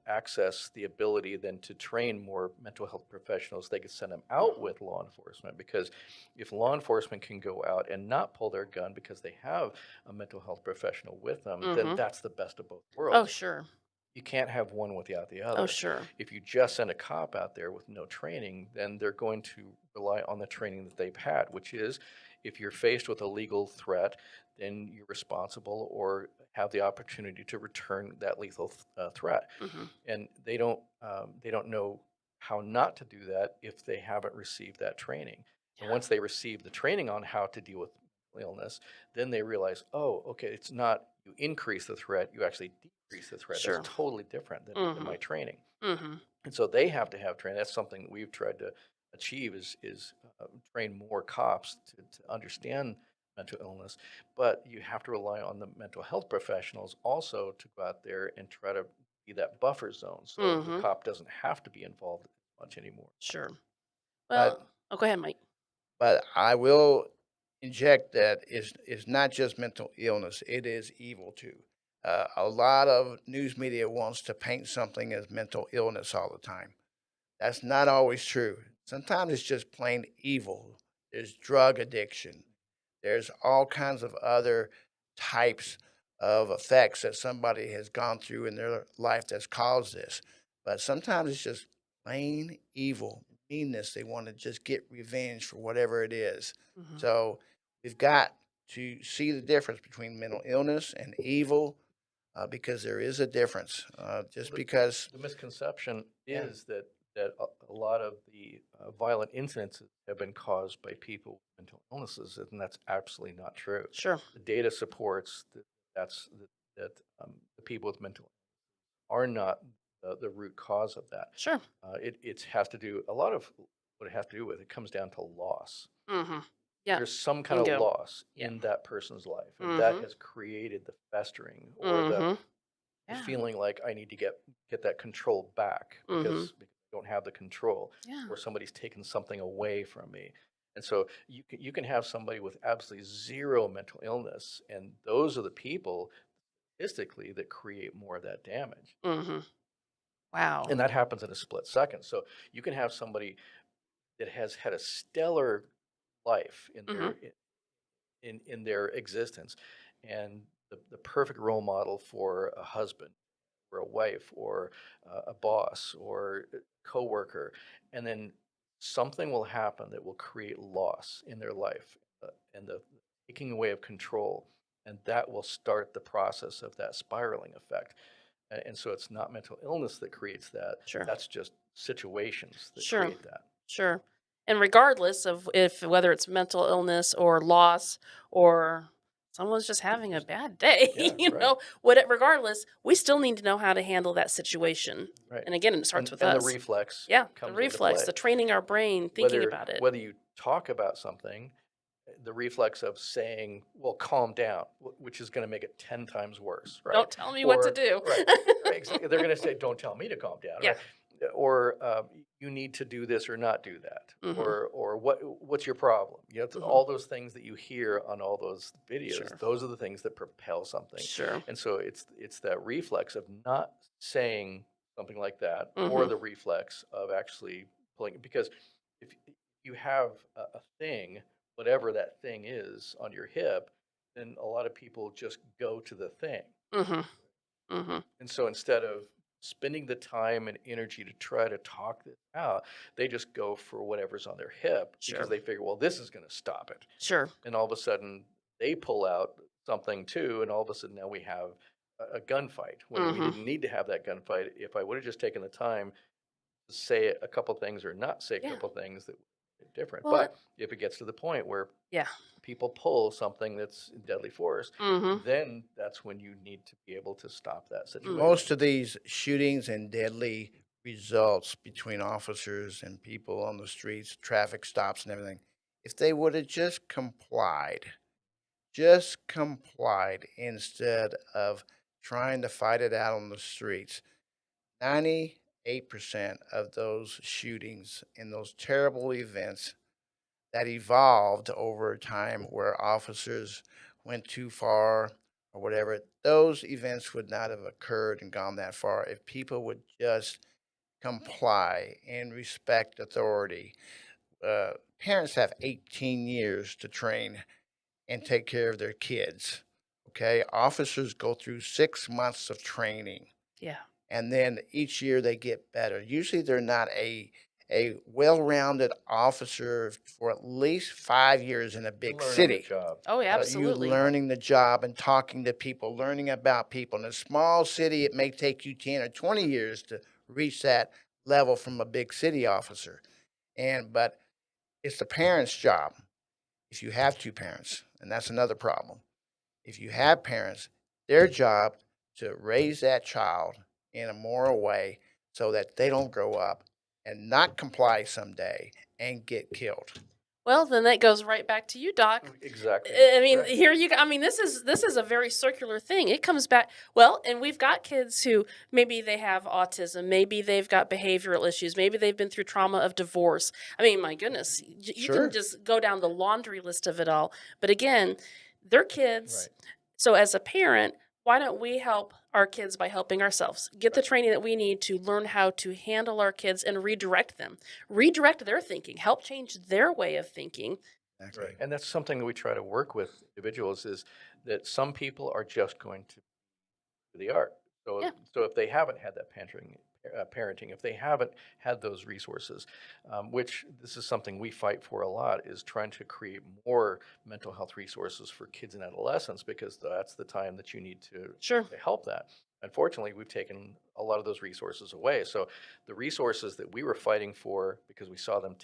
C: access the ability then to train more mental health professionals. They could send them out
A: Mhm.
C: with law enforcement, because if law enforcement can go out and not pull their gun because they have a mental health professional with them, then
A: Mhm.
C: that's the best of both
A: Oh,
C: worlds.
A: sure.
C: You can't have one without the
A: Oh,
C: other.
A: sure.
C: If you just send a cop out there with no training, then they're going to rely on the training that they've had, which is, if you're faced with a legal threat, then you're responsible or have the opportunity to return that lethal threat.
A: Mhm.
C: And they don't know how not to do that if they haven't received that training. And
A: Yeah.
C: once they receive the training on how to deal with illness, then they realize, oh, okay, it's not you increase the threat, you actually decrease the threat. That's
A: Sure.
C: totally different than my
A: Mhm.
C: training.
A: Mhm.
C: And so they have to have training. That's something that we've tried to achieve, is train more cops to understand mental illness. But you have to rely on the mental health professionals also to go out there and try to be that buffer zone, so the
A: Mhm.
C: cop doesn't have to be involved much anymore.
A: Sure.
B: but
A: Well, oh, go ahead, Mike.
B: But I will inject that is not just mental illness, it is evil too. A lot of news media wants to paint something as mental illness all the time. That's not always true. Sometimes it's just plain evil. There's drug addiction. There's all kinds of other types of effects that somebody has gone through in their life that's caused this. But sometimes it's just plain evil, meanness. They want to just get revenge for whatever it is.
A: Mhm.
B: So we've got to see the difference between mental illness and evil because there is a difference.
C: Well,
B: Just because,
C: the misconception
B: yeah,
C: is that a lot of the violent incidents have been caused by people with mental illnesses, and that's absolutely not true.
A: Sure.
C: The data supports that the people with mental are not the root cause of that.
A: Sure.
C: It has to do a lot of what it has to do with. It comes down to loss.
A: Mhm. Yeah.
C: There's some kind of
A: Bingo.
C: loss
A: Yeah.
C: in that person's life, and that
A: Mhm.
C: has created the festering or the
A: Mhm. Yeah.
C: feeling like I need to get that control back
A: Mhm.
C: because I don't have the control,
A: Yeah.
C: or somebody's taken something away from me. And so you can have somebody with absolutely zero mental illness, and those are the people statistically that create more of that damage.
A: Mhm. Wow.
C: And that happens in a split second. So you can have somebody that has had a stellar life
A: Mhm.
C: in their existence, and the perfect role model for a husband or a wife or a boss or a coworker, and then something will happen that will create loss in their life, and the taking away of control, and that will start the process of that spiraling effect. And so it's not mental illness that creates that.
A: Sure.
C: That's just situations that
A: Sure.
C: create that.
A: Sure. And regardless of if whether it's mental illness or loss or someone's just having a
C: Just
A: bad day,
C: yeah, right.
A: regardless, we still need to know how to handle that situation.
C: Right.
A: And again, it starts with
C: And the
A: us.
C: reflex
A: Yeah, the
C: comes into
A: reflex,
C: play.
A: the training our brain, thinking
C: Whether
A: about it.
C: whether you talk about something, the reflex of saying, "Well, calm down," which is going to make it 10 times worse, right?
A: Don't tell me what to
C: Or
A: do.
C: right, right, exactly. They're going to say, "Don't tell me to calm down,"
A: Yeah.
C: right? Or you need to do this or not do that,
A: Mhm.
C: or what's your problem? You know,
A: Mhm.
C: all those things that you hear on all those videos.
A: Sure.
C: Those are the things that propel something,
A: Sure.
C: and so it's that reflex of not saying something like that, or
A: Mhm.
C: the reflex of actually pulling, because if you have a thing, whatever that thing is on your hip, then a lot of people just go to the thing.
A: Mhm. Mhm.
C: And so instead of spending the time and energy to try to talk this out, they just go for whatever's on their hip because
A: Sure.
C: they figure, well, this is going to stop it.
A: Sure.
C: And all of a sudden, they pull out something too. And all of a sudden, now we have a gunfight when we
A: Mhm.
C: didn't need to have that gunfight. If I would have just taken the time to say a couple things or not say a
A: Yeah.
C: couple things, that would be different.
A: Well,
C: But if it gets to the point where
A: yeah.
C: people pull something that's deadly force,
A: Mhm.
C: then that's when you need to be able to stop that
A: Mhm.
C: situation.
B: Most of these shootings and deadly results between officers and people on the streets, traffic stops and everything, if they would have just complied instead of trying to fight it out on the streets, 98% of those shootings and those terrible events that evolved over time where officers went too far or whatever, those events would not have occurred and gone that far if people would just comply and respect authority. Parents have 18 years to train and take care of their kids. Okay. Officers go through 6 months of training,
A: Yeah.
B: and then each year they get better. Usually they're not a well-rounded officer for at least 5 years in a
C: And
B: big
C: learning the
B: city.
C: job.
A: Oh, yeah,
C: Right.
B: You
A: absolutely.
B: learning the job and talking to people, learning about people. In a small city, it may take you 10 or 20 years to reach that level from a big city officer. But it's the parents' job if you have two parents, and that's another problem. If you have parents, their job to raise that child in a moral way so that they don't grow up and not comply someday and get killed.
A: Well, then that goes right back to you, Doc.
C: Exactly.
A: I mean,
C: Right.
A: here you go. I mean, this is a very circular thing. It comes back. Well, and we've got kids who maybe they have autism, maybe they've got behavioral issues, maybe they've been through trauma of divorce. I mean, my goodness, you can
B: Sure.
A: just go down the laundry list of it all. But again, they're kids.
C: Right.
A: So as a parent, why don't we help our kids by helping ourselves? Get the
C: Right.
A: training that we need to learn how to handle our kids and redirect them. Redirect their thinking, help change their way of thinking.
C: Right.
B: Exactly.
C: And that's something that we try to work with individuals, is that some people are just going to the art. So,
A: Yeah,
C: so if they haven't had that parenting, if they haven't had those resources, which this is something we fight for a lot, is trying to create more mental health resources for kids and adolescents, because that's the time that you need
A: sure.
C: to help that. Unfortunately, we've taken a lot of those resources away. So the resources that we were fighting for, because we saw them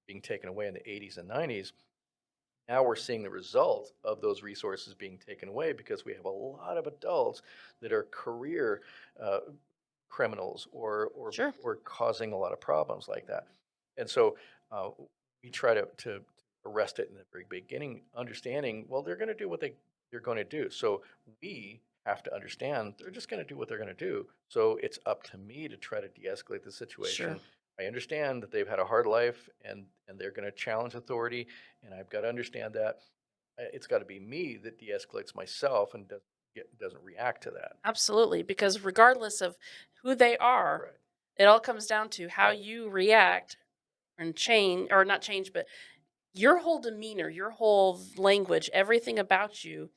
C: being taken away in the 80s and 90s, now we're seeing the result of those resources being taken away, because we have a lot of adults that are career uh, criminals,
A: Sure.
C: or causing a lot of problems like that. And so uh, we try to arrest it in the very beginning, understanding, well, they're going to do what they're going to do. So we have to understand they're just going to do what they're going to do. So it's up to me to try to de-escalate the
A: Sure.
C: situation. I understand that they've had a hard life and they're going to challenge authority, and I've got to understand that. It's got to be me that de-escalates myself and doesn't react to that.
A: Absolutely, because regardless of who they are,
C: Right.
A: it all comes down to how
C: Right.
A: you react and change, or not change, but your whole demeanor, your whole language, everything about you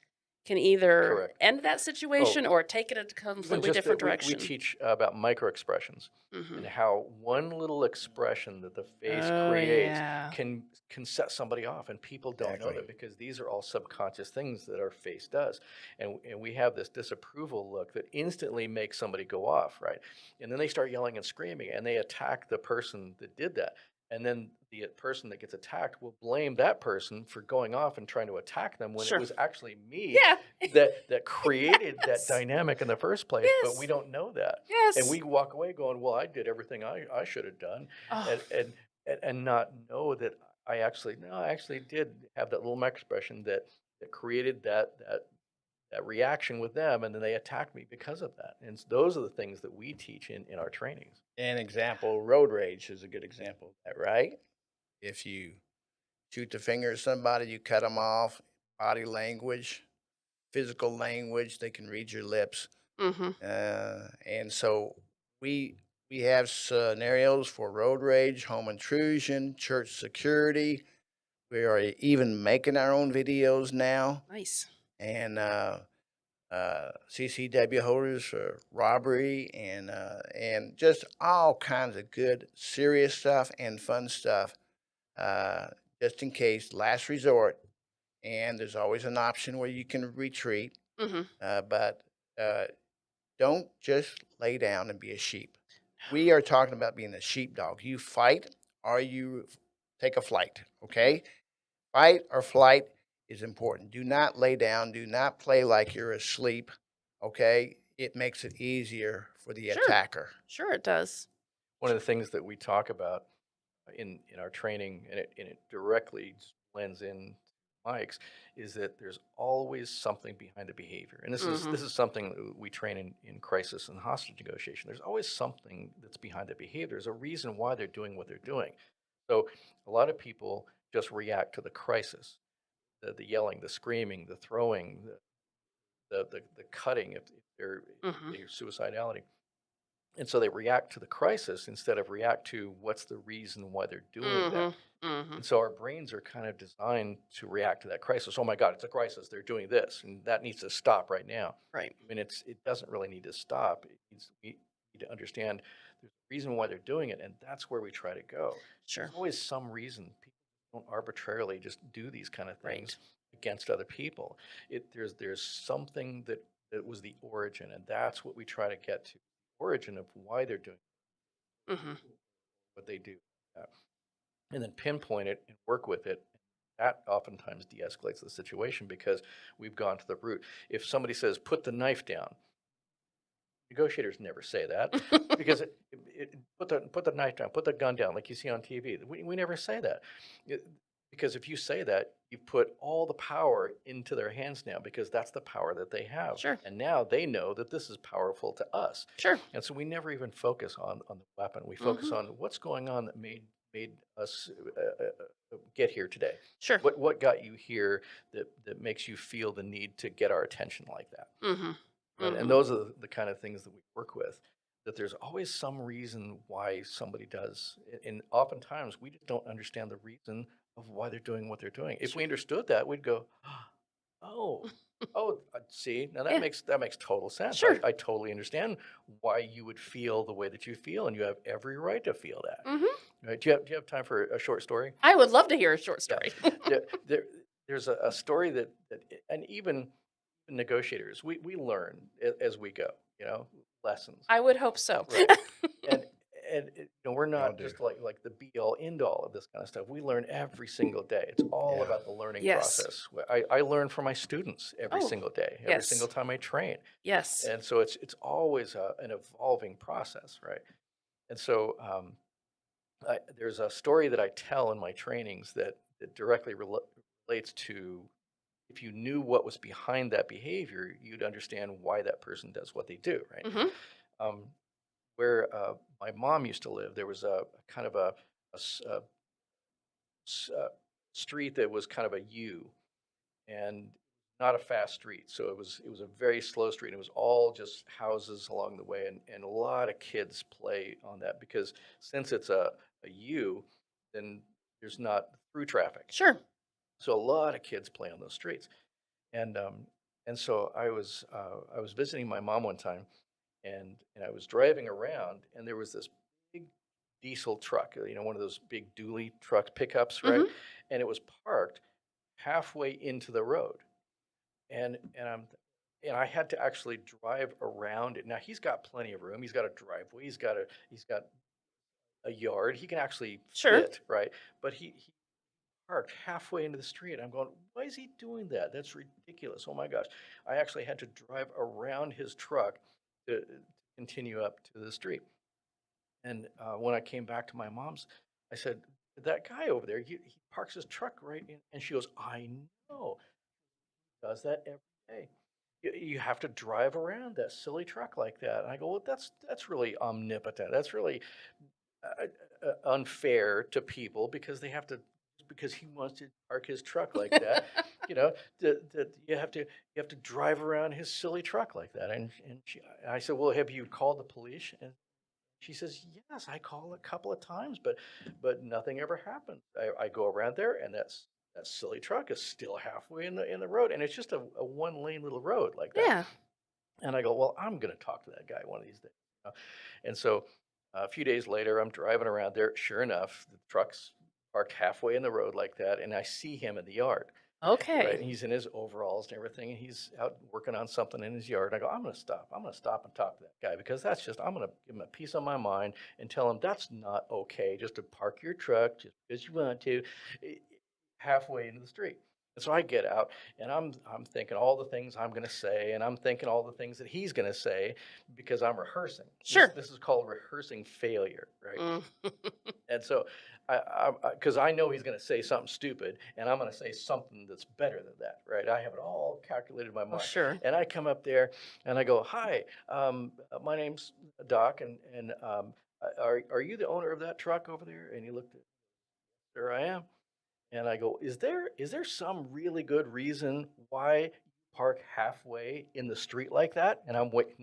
A: can either
C: Correct.
A: end that
C: Oh,
A: situation or take it a
C: even
A: completely
C: just that
A: different
C: we
A: direction.
C: teach about micro expressions
A: Mhm.
C: and how one little expression that the face
A: Oh,
C: creates
A: yeah.
C: can set somebody off, and people don't know
B: Exactly.
C: that because these are all subconscious things that our face does, and we have this disapproval look that instantly makes somebody go off, right? And then they start yelling and screaming and they attack the person that did that, and then the person that gets attacked will blame that person for going off and trying to attack them when it
A: Sure.
C: was actually me
A: Yeah.
C: that created that
A: Yes.
C: dynamic in the first place, but we
A: Yes.
C: don't know that. And
A: Yes.
C: we walk away going, "Well, I did everything I should have done,"
A: Oh,
C: and and not know that I actually no, I actually did have that little micro expression that created that reaction with them, and then they attacked me because of that. And those are the things that we teach in our trainings.
B: An example, road rage is a good example of that, right? If you shoot the finger at somebody, you cut them off, body language, physical language, they can read your lips.
A: mhm.
B: And so we we have scenarios for road rage, home intrusion, church security. We are even making our own videos now,
A: Nice.
B: and CCW holders for robbery, and just all kinds of good, serious stuff and fun stuff. Uh, just in case, last resort. And there's always an option where you can retreat,
A: Mhm.
B: but uh, don't just lay down and be a sheep. We are talking about being a sheepdog. You fight or you take a flight,
A: Mhm.
B: okay? Fight or flight is important. Do not lay down. Do not play like you're asleep, okay? It makes it easier for the
A: Sure.
B: attacker.
A: Sure it does.
C: One of the things that we talk about in our training, and it directly blends in Mike's, is that there's always something behind the behavior, and
A: Mhm.
C: this is something that we train in crisis and hostage negotiation. There's always something that's behind the behavior. There's a reason why they're doing what they're doing. So a lot of people just react to the crisis, the yelling, the screaming, the throwing, the cutting if
A: Mhm.
C: they're suicidality. And so they react to the crisis instead of react to what's the reason why they're doing that.
A: Mhm. Mhm.
C: And so our brains are kind of designed to react to that crisis. Oh my God, it's a crisis. They're doing this, and that needs to stop right now.
A: Right.
C: When it doesn't really need to stop. We need to understand there's a reason why they're doing it, and that's where we try to go. There's
A: Sure.
C: always some reason. People don't arbitrarily just do these kind of
A: Right.
C: things against other people. There's something that was the origin, and that's what we try to get to. The origin of why they're doing
A: Mhm.
C: what they do. Uh, and then pinpoint it and work with it. That oftentimes de escalates the situation because we've gone to the root. If somebody says, put the knife down, negotiators never say that because put the knife down, put the gun down, like you see on TV. We never say that. Because if you say that, you put all the power into their hands now because that's the power that they have.
A: Sure.
C: And now they know that this is powerful to us.
A: Sure.
C: And so we never even focus on the weapon. We focus
A: Mhm.
C: on what's going on that made us get here today.
A: Sure.
C: What got you here that makes you feel the need to get our attention like that?
A: Mhm.
C: And
A: Mhm.
C: those are the kind of things that we work with, that there's always some reason why somebody does. And oftentimes we just don't understand the reason of why they're doing what they're doing. If we
A: Sure.
C: understood that, we'd go, oh, see, now
A: Yeah.
C: that makes total sense.
A: Sure.
C: I totally understand why you would feel the way that you feel, and you have every right to feel that.
A: Mhm.
C: Right? Do you have time for a short story?
A: I would love to hear a short
C: Yeah.
A: story.
C: There, there, there's a story and even negotiators, we learn as we go, lessons.
A: I would hope so.
C: Right. And we're
B: We all
C: not
B: do.
C: just like the be all end all of this kind of stuff. We learn every single day. It's all
B: Yeah.
C: about the learning
A: Yes.
C: process. I learn from my students every
A: Oh,
C: single day, every single
A: yes.
C: time I train.
A: Yes.
C: And so it's always an evolving process, right? And so there's a story that I tell in my trainings that directly relates to if you knew what was behind that behavior, you'd understand why that person does what they do, right?
A: Mm-hmm.
C: Um, where my mom used to live, there was a kind of a s- a s- street that was kind of a U, and not a fast street. So it was a very slow street. And it was all just houses along the way, and a lot of kids play on that because since it's a U, then there's not through traffic.
A: Sure.
C: So a lot of kids play on those streets. And so I was visiting my mom one time, and I was driving around, and there was this big diesel truck, one of those big dually trucks, pickups, right?
A: Mm-hmm.
C: And it was parked halfway into the road, and and I had to actually drive around it. Now he's got plenty of room. He's got a driveway. He's got a yard. He can actually
A: Sure.
C: fit, right? But he parked halfway into the street. I'm going, why is he doing that? That's ridiculous. Oh my gosh. I actually had to drive around his truck to continue up to the street. And when I came back to my mom's, I said, that guy over there, he parks his truck right in. And she goes, I know, does that every day. You have to drive around that silly truck like that. And I go, well, that's really omnipotent. That's really unfair to people because they have to because he wants to park his truck like that. You know, that you have to drive around his silly truck like that. I said, well, have you called the police? And she says, yes, I called a couple of times, but nothing ever happened. I go around there, and that silly truck is still halfway in the road, and it's just a one lane little road like that.
A: Yeah.
C: And I go, well, I'm going to talk to that guy one of these days. And so a few days later, I'm driving around there. Sure enough, the truck's parked halfway in the road like that, and I see him in the yard. Right,
A: Okay.
C: and he's in his overalls and everything, and he's out working on something in his yard. I go, I'm going to stop. I'm going to stop and talk to that guy because that's just, I'm going to give him a piece of my mind and tell him that's not okay just to park your truck just because you want to eh, halfway into the street. And so I get out, and I'm thinking all the things I'm going to say, and I'm thinking all the things that he's going to say because I'm rehearsing. This
A: Sure.
C: this is called rehearsing failure, right?
A: Mm.
C: And so, because I know he's going to say something stupid, and I'm going to say something that's better than that, right? I have it all calculated in my
A: Oh,
C: mind,
A: sure.
C: and I come up there and I go, "Hi, my name's Doc, and are you the owner of that truck over there?" And he looked at, "There I am." And I go, "Is there some really good reason why you park halfway in the street like that?" And I'm waiting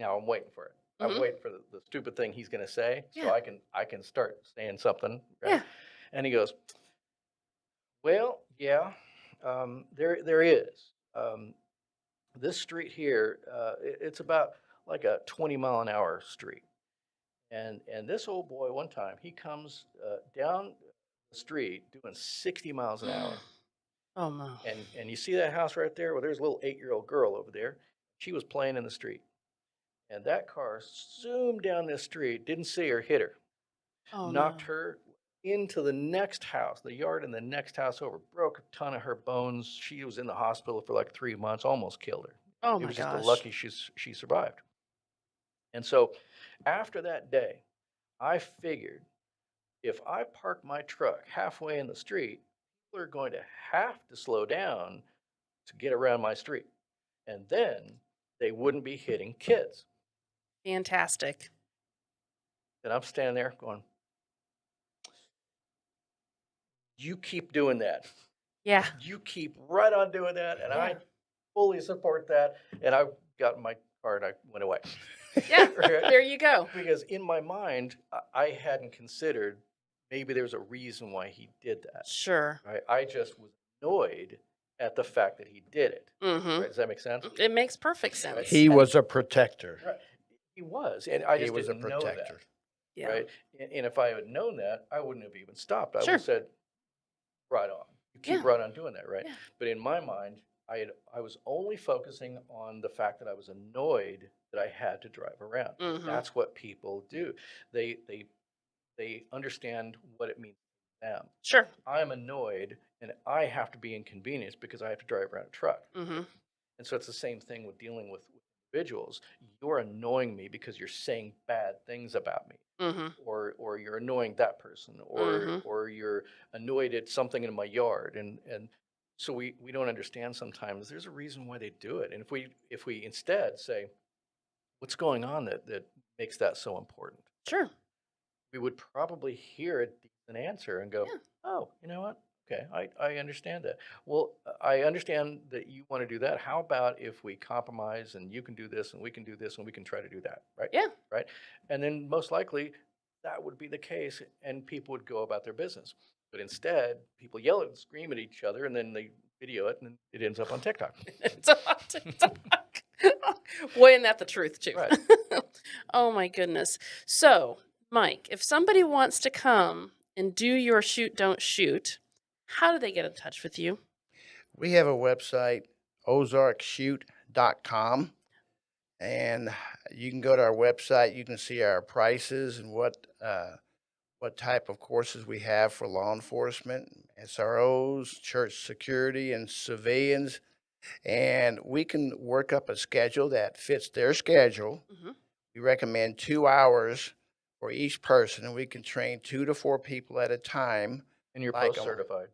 C: for it. I'm
A: Mm-hmm.
C: waiting for the stupid thing he's going to say, so
A: Yeah.
C: I can start saying something, right?
A: Yeah.
C: And he goes, "Well, yeah, there is. This street here, it's about like a 20 mile an hour street, and this old boy one time he comes down the street doing 60 miles an hour,
A: Oh no.
C: and you see that house right there? Well, there's a little 8-year-old girl over there. She was playing in the street, and that car zoomed down this street, didn't see her, hit her,
A: Oh
C: knocked
A: no.
C: her into the next house, the yard in the next house over, broke a ton of her bones. She was in the hospital for like 3 months, almost killed her.
A: Oh
C: It
A: my
C: was just a
A: gosh.
C: lucky she survived. And so after that day, I figured if I park my truck halfway in the street, people are going to have to slow down to get around my street. And then they wouldn't be hitting kids.
A: Fantastic.
C: And I'm standing there going, you keep doing that.
A: Yeah.
C: You keep right on doing that. And
A: Yeah.
C: I fully support that. And I got in my car and I went away.
A: Yeah.
C: Right?
A: There you go.
C: Because in my mind, I hadn't considered maybe there's a reason why he did that.
A: Sure.
C: Right? I just was annoyed at the fact that he did it.
A: Mm-hmm.
C: Right? Does that make sense?
A: It makes perfect
C: Right?
A: sense.
B: He was a protector.
C: Right. He was, and I
B: He
C: just
B: was a
C: didn't know
B: protector.
C: that.
A: Yeah.
C: Right? And if I had known that, I wouldn't have even stopped. I would have
A: Sure.
C: said, right on. You keep
A: Yeah.
C: right on doing that, right?
A: Yeah.
C: But in my mind, I was only focusing on the fact that I was annoyed that I had to drive around.
A: Mm-hmm.
C: That's what people do. They they they understand what it means to them.
A: Sure.
C: I'm annoyed and I have to be inconvenienced because I have to drive around a truck.
A: Mm-hmm.
C: And so it's the same thing with dealing with individuals. You're annoying me because you're saying bad things about me,
A: Mm-hmm.
C: or you're annoying that person,
A: Mm-hmm.
C: or you're annoyed at something in my yard, and So we don't understand sometimes there's a reason why they do it. And if we instead say, what's going on that makes that so important?
A: Sure.
C: We would probably hear a decent answer and go,
A: Yeah.
C: "Oh, you know what? Okay, I understand that. Well, I understand that you want to do that. How about if we compromise and you can do this and we can do this and we can try to do that, right?
A: Yeah.
C: Right? And then most likely that would be the case and people would go about their business. But instead, people yell and scream at each other and then they video it and it ends up on TikTok.
A: It's a hot TikTok. Boy, isn't that the truth, too?
C: Right.
A: Oh, my goodness. So, Mike, if somebody wants to come and do your shoot, don't shoot, how do they get in touch with you?
B: We have a website, ozarkshoot.com, and you can go to our website. You can see our prices and what type of courses we have for law enforcement, SROs, church security, and civilians. And we can work up a schedule that fits their schedule.
A: Hmm.
B: We recommend 2 hours for each person, and we can train 2 to 4 people at a time.
C: And you're
B: Like
C: post
B: 'em.
C: certified.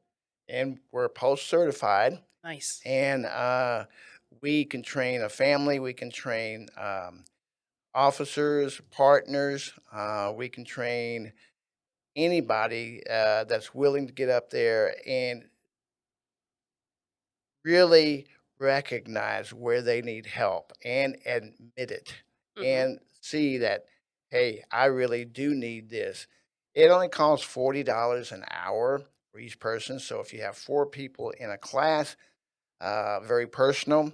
B: And we're post certified,
A: Nice.
B: and we can train a family. We can train officers, partners. We can train anybody that's willing to get up there and really recognize where they need help and admit it
A: Hmm.
B: and see that, hey, I really do need this. It only costs $40 an hour for each person. So if you have 4 people in a class, very personal.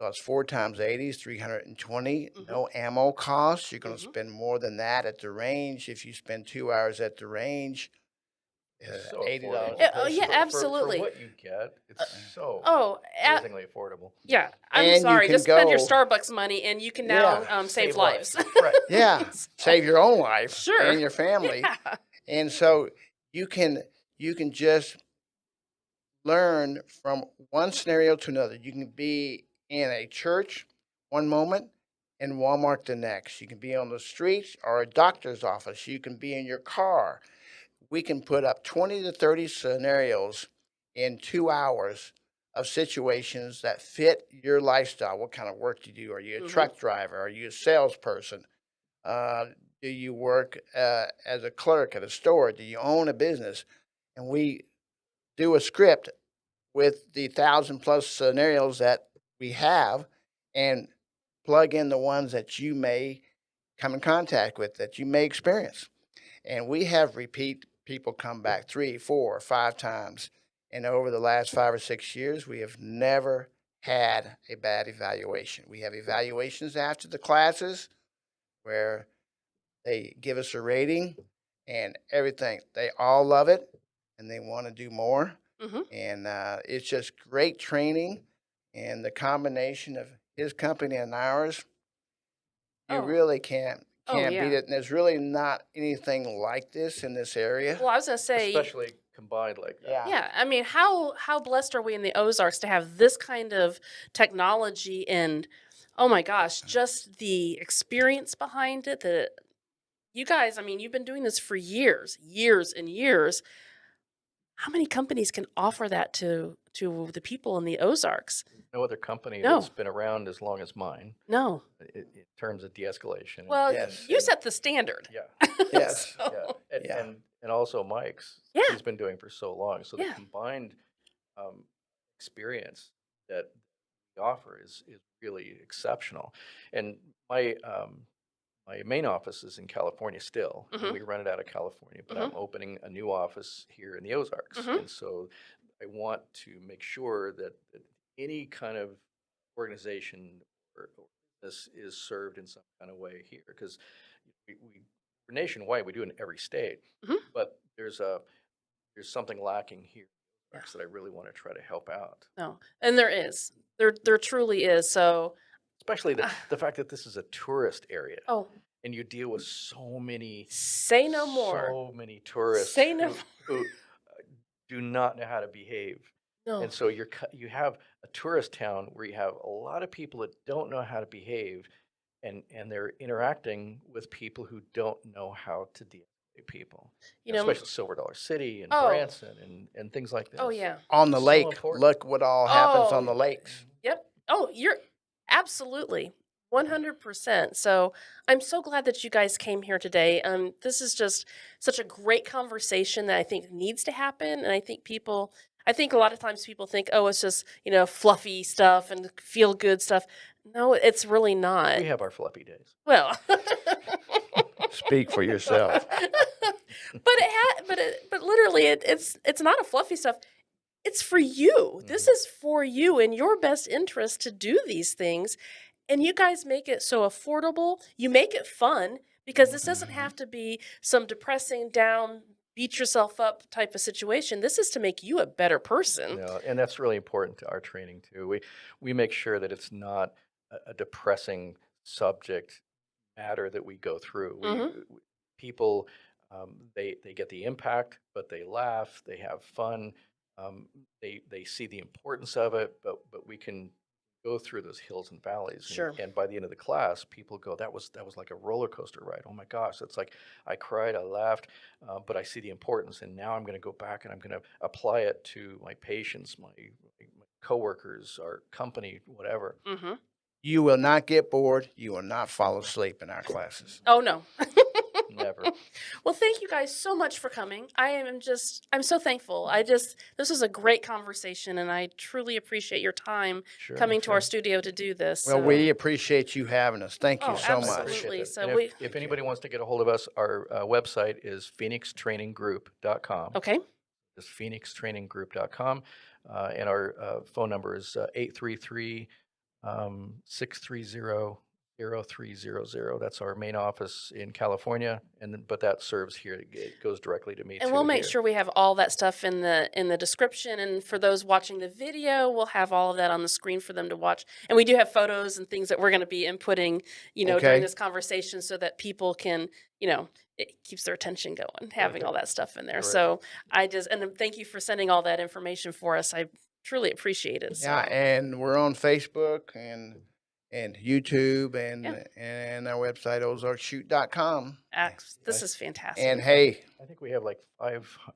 B: So it's 4 times 80 is 320.
A: Hmm.
B: No ammo costs. You're going to
A: Hmm.
B: spend more than that at the range. If you spend 2 hours at the range,
C: It's so
B: $80
C: affordable.
B: a
A: Oh, yeah,
B: person.
C: For
A: absolutely.
C: what you get,
A: Uh,
C: it's so
A: oh,
C: amazingly affordable.
A: yeah. I'm
B: And you
A: sorry.
B: can
A: Just spend your
B: go,
A: Starbucks money and you can now
B: yeah,
A: save
C: Save
A: lives.
C: lives. Right.
B: yeah,
A: So,
B: save your own life
A: sure.
B: and your family.
A: Yeah.
B: And so you can you can just learn from one scenario to another. You can be in a church one moment and Walmart the next. You can be on the streets or a doctor's office. You can be in your car. We can put up 20 to 30 scenarios in 2 hours of situations that fit your lifestyle. What kind of work do you do? Are you a
A: Hmm.
B: truck driver? Are you a salesperson? Uh, do you work as a clerk at a store? Do you own a business? And we do a script with the 1,000 plus scenarios that we have and plug in the ones that you may come in contact with, that you may experience. And we have repeat people come back 3, 4, 5 times. And over the last 5 or 6 years, we have never had a bad evaluation. We have evaluations after the classes where they give us a rating and everything. They all love it and they want to do more.
A: Hmm.
B: And it's just great training. And the combination of his company and ours, you
A: Oh,
B: really
A: oh,
B: can't beat
A: yeah.
B: it. And there's really not anything like this in this area.
A: Well, I was gonna say,
C: Especially combined like that.
B: Yeah.
A: yeah. I mean, how blessed are we in the Ozarks to have this kind of technology and, oh my gosh, just the experience behind it. The you guys, I mean, you've been doing this for years, years and years. How many companies can offer that to the people in the Ozarks?
C: No other company that's
A: No,
C: been around as long as mine
A: no.
C: in terms of de-escalation.
A: Well,
B: Yes.
A: you set the standard.
C: Yeah,
B: Yes.
C: yeah,
A: So,
B: Yeah.
C: and also Mike's.
A: yeah,
C: He's been doing for so long. So the
A: yeah.
C: combined um, experience that we offer is really exceptional. And my my main office is in California still, and
A: Mhm,
C: we run it out of California, but I'm
A: mhm,
C: opening a new office here in the Ozarks.
A: mhm.
C: And so I want to make sure that any kind of organization or this is served in some kind of way here because we're nationwide, we do it in every state,
A: Mhm.
C: but there's something lacking here in the
A: Yeah.
C: Ozarks that I really want to try to help out.
A: No, and there is. There truly is. So,
C: Especially
A: uh,
C: the fact that this is a tourist area
A: oh,
C: and you deal with so many
A: say no more.
C: tourists
A: Say no more.
C: who do not know how to behave.
A: No.
C: And so you have a tourist town where you have a lot of people that don't know how to behave and they're interacting with people who don't know how to deal. people,
A: You know,
C: especially Silver Dollar City and
A: oh,
C: Branson and things like this.
A: oh yeah.
B: On the
C: So
B: lake,
C: important.
B: look what all happens on
A: Oh,
B: the lakes.
A: yep. Oh, you're absolutely 100%. So I'm so glad that you guys came here today. This is just such a great conversation that I think needs to happen. And I think a lot of times people think, oh, it's just, fluffy stuff and feel good stuff. No, it's really not.
C: We have our fluffy days.
A: Well,
B: Speak for yourself.
A: but literally it's not a fluffy stuff. It's for you. This is for you in your best interest to do these things. And you guys make it so affordable. You make it fun because this doesn't have to be some depressing, down, beat yourself up type of situation. This is to make you a better person.
C: No, and that's really important to our training too. We make sure that it's not a depressing subject matter that we go through. People they get the impact, but they laugh, they have fun, they see the importance of it, but we can go through those hills and valleys,
A: Sure.
C: and by the end of the class, people go, that was like a roller coaster ride. Oh my gosh, it's like I cried, I laughed, but I see the importance, and now I'm going to go back and I'm going to apply it to my patients, my coworkers, our company, whatever.
A: Mm-hmm.
B: You will not get bored. You will not fall asleep in our classes.
A: Oh, no.
C: Never.
A: Well, thank you guys so much for coming. I'm so thankful. This was a great conversation, and I truly appreciate your time
C: Sure,
A: coming to our
C: sure.
A: studio to do this.
B: Well,
A: So-
B: we appreciate you having us. Thank you
A: Oh,
B: so
C: I
B: much.
C: appreciate
A: absolutely.
C: that.
A: So
C: And
A: we-
C: if anybody wants to get a hold of us, our website is phoenixtraininggroup.com.
A: Okay.
C: It's phoenixtraininggroup.com. And our phone number is 833 630 0300. That's our main office in California, but that serves here. It goes directly to me
A: And
C: too.
A: we'll make
C: here.
A: sure we have all that stuff in the description. And for those watching the video, we'll have all of that on the screen for them to watch. And we do have photos and things that we're going to be inputting,
B: Okay.
A: during this conversation so that people can, it keeps their attention going, having all that stuff in there. So and thank you for sending all that information for us. I truly appreciate it. So.
B: Yeah, and we're on Facebook and YouTube and
A: Yeah.
B: and our website ozarkshoot.com.
A: This is fantastic.
B: And hey,
C: I think we have like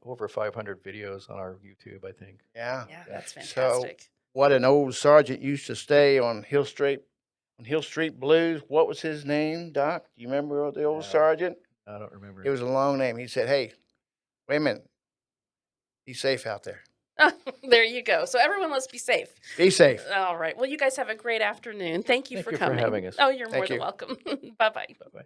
C: over 500 videos on our YouTube, I think.
B: yeah.
A: Yeah, that's
B: So
A: fantastic.
B: what an old sergeant used to stay on Hill Street Blues. What was his name, Doc? Do you remember the old
C: No.
B: sergeant?
C: I don't remember.
B: It was a long name. He said, "Hey, wait a minute. Be safe out there.
A: There you go. So everyone, let's be safe.
B: Be safe."
A: All right. Well, you guys have a great afternoon. Thank you
C: Thank
A: for
C: you for
A: coming.
C: having us.
A: Oh, you're more
B: Thank
A: than
B: you.
A: welcome. Bye-bye.
C: Bye-bye.